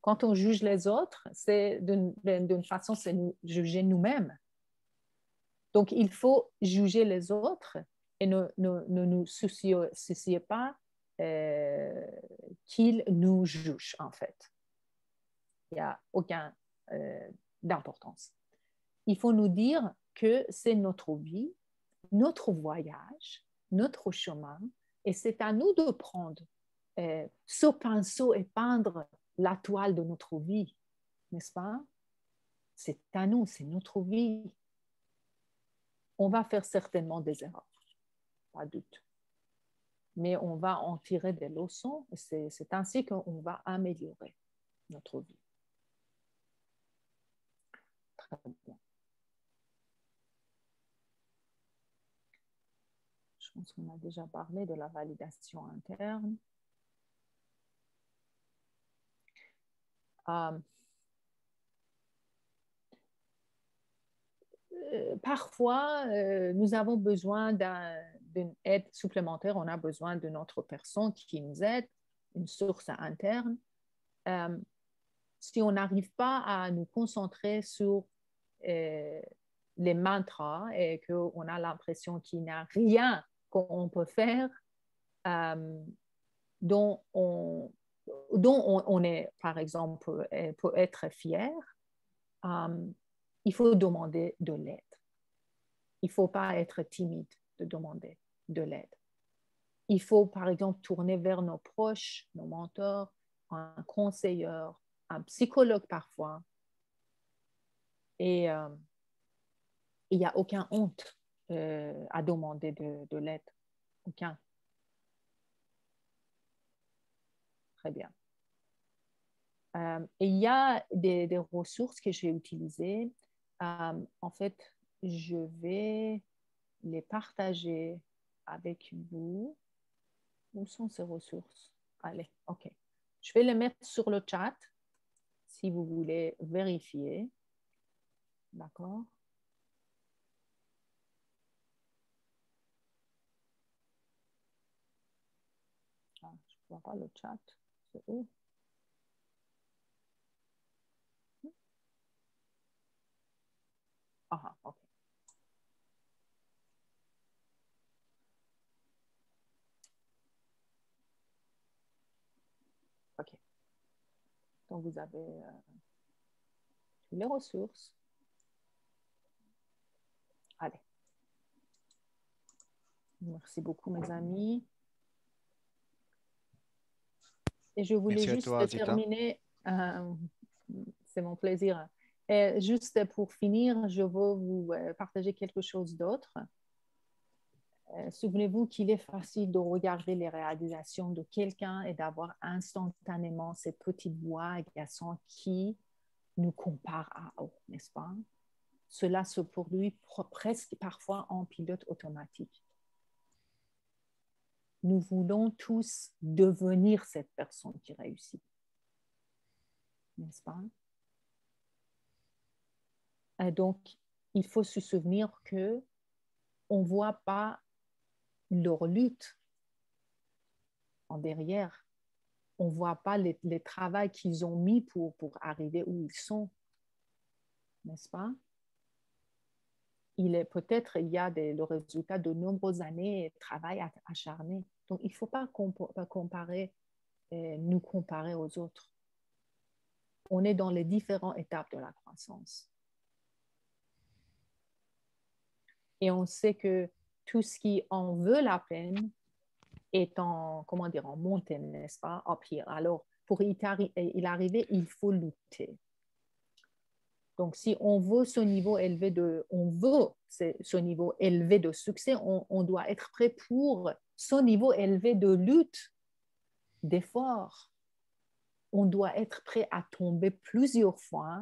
Speaker 1: Quand on juge les autres, c'est d'une façon, c'est juger nous-mêmes. Donc, il faut juger les autres et ne nous soucier pas qu'ils nous jugent, en fait. Il n'y a aucun d'importance. Il faut nous dire que c'est notre vie, notre voyage, notre chemin, et c'est à nous de prendre ce pinceau et peindre la toile de notre vie, n'est-ce pas? C'est à nous, c'est notre vie. On va faire certainement des erreurs, pas de doute. Mais on va en tirer des leçons et c'est ainsi qu'on va améliorer notre vie. Très bien. Je pense qu'on a déjà parlé de la validation interne. Parfois, nous avons besoin d'une aide supplémentaire. On a besoin d'une autre personne qui nous aide, une source interne. Si on n'arrive pas à nous concentrer sur les mantras et qu'on a l'impression qu'il n'y a rien qu'on peut faire dont on est, par exemple, peut être fier, il faut demander de l'aide. Il ne faut pas être timide de demander de l'aide. Il faut, par exemple, tourner vers nos proches, nos mentors, un conseiller, un psychologue parfois. Et il n'y a aucune honte à demander de l'aide. Aucun. Très bien. Et il y a des ressources que j'ai utilisées. En fait, je vais les partager avec vous. Où sont ces ressources? Allez, OK. Je vais les mettre sur le chat si vous voulez vérifier. D'accord? Ah, je ne vois pas le chat. C'est où? Ah, OK. OK. Donc, vous avez les ressources. Allez. Merci beaucoup, mes amis. Et je voulais
Speaker 3: Merci à
Speaker 1: juste
Speaker 3: toi, Zita.
Speaker 1: terminer, c'est mon plaisir. Et juste pour finir, je veux vous partager quelque chose d'autre. Souvenez-vous qu'il est facile de regarder les réalisations de quelqu'un et d'avoir instantanément ces petites voix agaçantes qui nous comparent à eux, n'est-ce pas? Cela se produit presque parfois en pilote automatique. Nous voulons tous devenir cette personne qui réussit, n'est-ce pas? Et donc, il faut se souvenir que on ne voit pas leur lutte en derrière. On ne voit pas les travaux qu'ils ont mis pour arriver où ils sont, n'est-ce pas? Peut-être il y a le résultat de nombreuses années de travail acharné. Donc, il ne faut pas nous comparer aux autres. On est dans les différentes étapes de la croissance. Et on sait que tout ce qui en veut la peine est en montée, n'est-ce pas, up here. Alors, pour y arriver, il faut lutter. Donc, si on veut ce niveau élevé de succès, on doit être prêt pour ce niveau élevé de lutte, d'effort. On doit être prêt à tomber plusieurs fois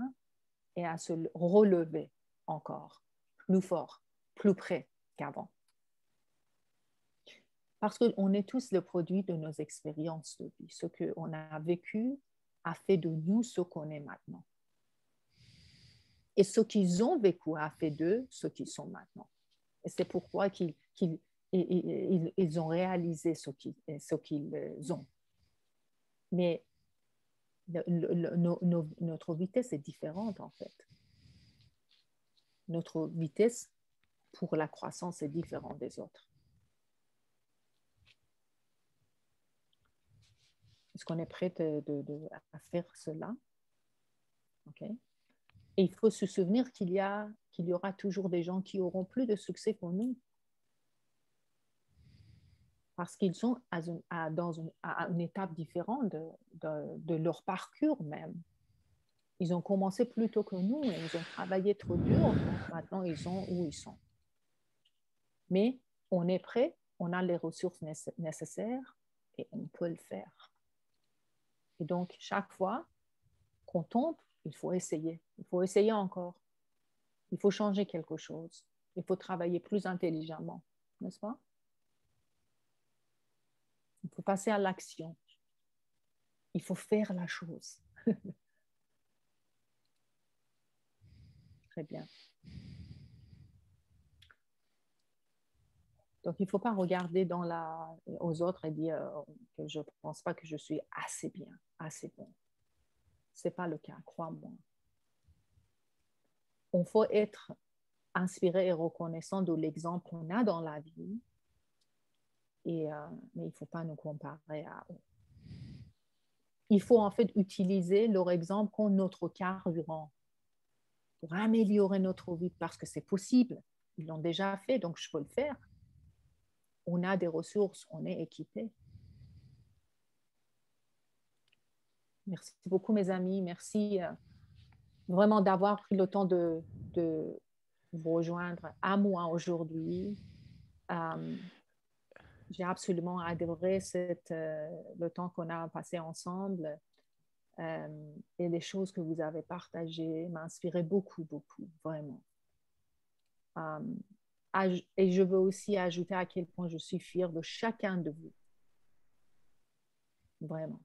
Speaker 1: et à se relever encore plus fort, plus près qu'avant. Parce qu'on est tous le produit de nos expériences de vie. Ce qu'on a vécu a fait de nous ce qu'on est maintenant. Et ce qu'ils ont vécu a fait d'eux ce qu'ils sont maintenant. Et c'est pourquoi ils ont réalisé ce qu'ils ont. Mais notre vitesse est différente, en fait. Notre vitesse pour la croissance est différente des autres. Est-ce qu'on est prêt à faire cela? OK. Et il faut se souvenir qu'il y aura toujours des gens qui auront plus de succès que nous. Parce qu'ils sont à une étape différente de leur parcours même. Ils ont commencé plus tôt que nous et ils ont travaillé trop dur. Maintenant, ils sont où ils sont. Mais on est prêt, on a les ressources nécessaires et on peut le faire. Et donc, chaque fois qu'on tombe, il faut essayer. Il faut essayer encore. Il faut changer quelque chose. Il faut travailler plus intelligemment, n'est-ce pas? Il faut passer à l'action. Il faut faire la chose. Très bien. Donc, il ne faut pas regarder aux autres et dire que je ne pense pas que je suis assez bien, assez bon. Ce n'est pas le cas, crois-moi. Il faut être inspiré et reconnaissant de l'exemple qu'on a dans la vie, mais il ne faut pas nous comparer à eux. Il faut en fait utiliser leur exemple comme notre carburant pour améliorer notre vie parce que c'est possible. Ils l'ont déjà fait, donc je peux le faire. On a des ressources, on est équipés. Merci beaucoup, mes amis. Merci vraiment d'avoir pris le temps de vous rejoindre à moi aujourd'hui. J'ai absolument adoré le temps qu'on a passé ensemble et les choses que vous avez partagées m'ont inspiré beaucoup, beaucoup, vraiment. Et je veux aussi ajouter à quel point je suis fière de chacun de vous. Vraiment.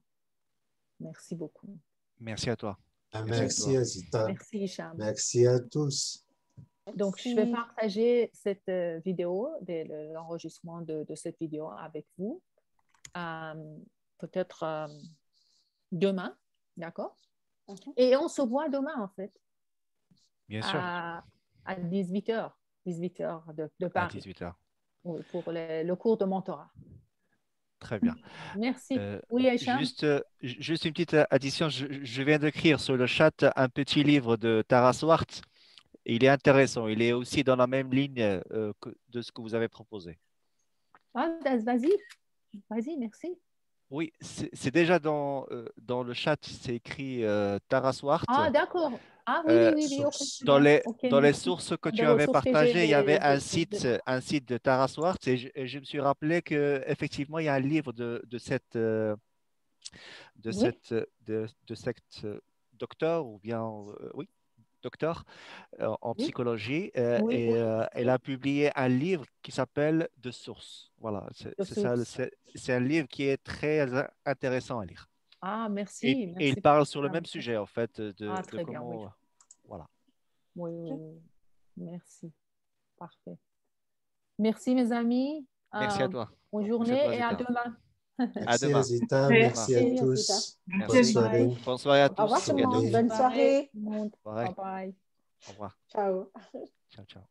Speaker 1: Merci beaucoup.
Speaker 3: Merci à toi.
Speaker 2: Merci, Azita.
Speaker 1: Merci, Hicham.
Speaker 2: Merci à tous.
Speaker 1: Donc, je vais partager cette vidéo, l'enregistrement de cette vidéo avec vous. Peut-être demain, d'accord? Et on se voit demain, en fait.
Speaker 3: Bien sûr.
Speaker 1: À 18h. 18h de Paris.
Speaker 3: À 18h.
Speaker 1: Oui, pour le cours de mentorat.
Speaker 3: Très bien.
Speaker 1: Merci. Oui, Hicham?
Speaker 3: Juste une petite addition. Je viens d'écrire sur le chat un petit livre de Tara Swart. Il est intéressant. Il est aussi dans la même ligne de ce que vous avez proposé.
Speaker 1: Ah, vas-y, merci.
Speaker 3: Oui, c'est déjà dans le chat. C'est écrit Tara Swart.
Speaker 1: Ah, d'accord. Ah oui, oui. Okay,
Speaker 3: dans les sources que tu avais partagées, il y avait un site de Tara Swart et je me suis rappelé qu'effectivement, il y a un livre de cette docteur, ou bien, oui, docteur en psychologie. Elle a publié un livre qui s'appelle De Source. Voilà, c'est un livre qui est très intéressant à lire.
Speaker 1: Ah, merci.
Speaker 3: Et il parle sur le même sujet, en fait, de
Speaker 1: bien,
Speaker 3: comment...
Speaker 1: oui.
Speaker 3: Voilà.
Speaker 1: Oui. Merci. Parfait. Merci, mes amis.
Speaker 3: Merci à toi.
Speaker 1: Bonne journée et à demain.
Speaker 2: Merci, Azita. Merci à tous.
Speaker 3: Bonne soirée. Bonne soirée à tous.
Speaker 4: Au revoir tout le monde. Bonne soirée.
Speaker 1: Bye bye.
Speaker 3: Au revoir.
Speaker 4: Ciao.
Speaker 3: Ciao, ciao.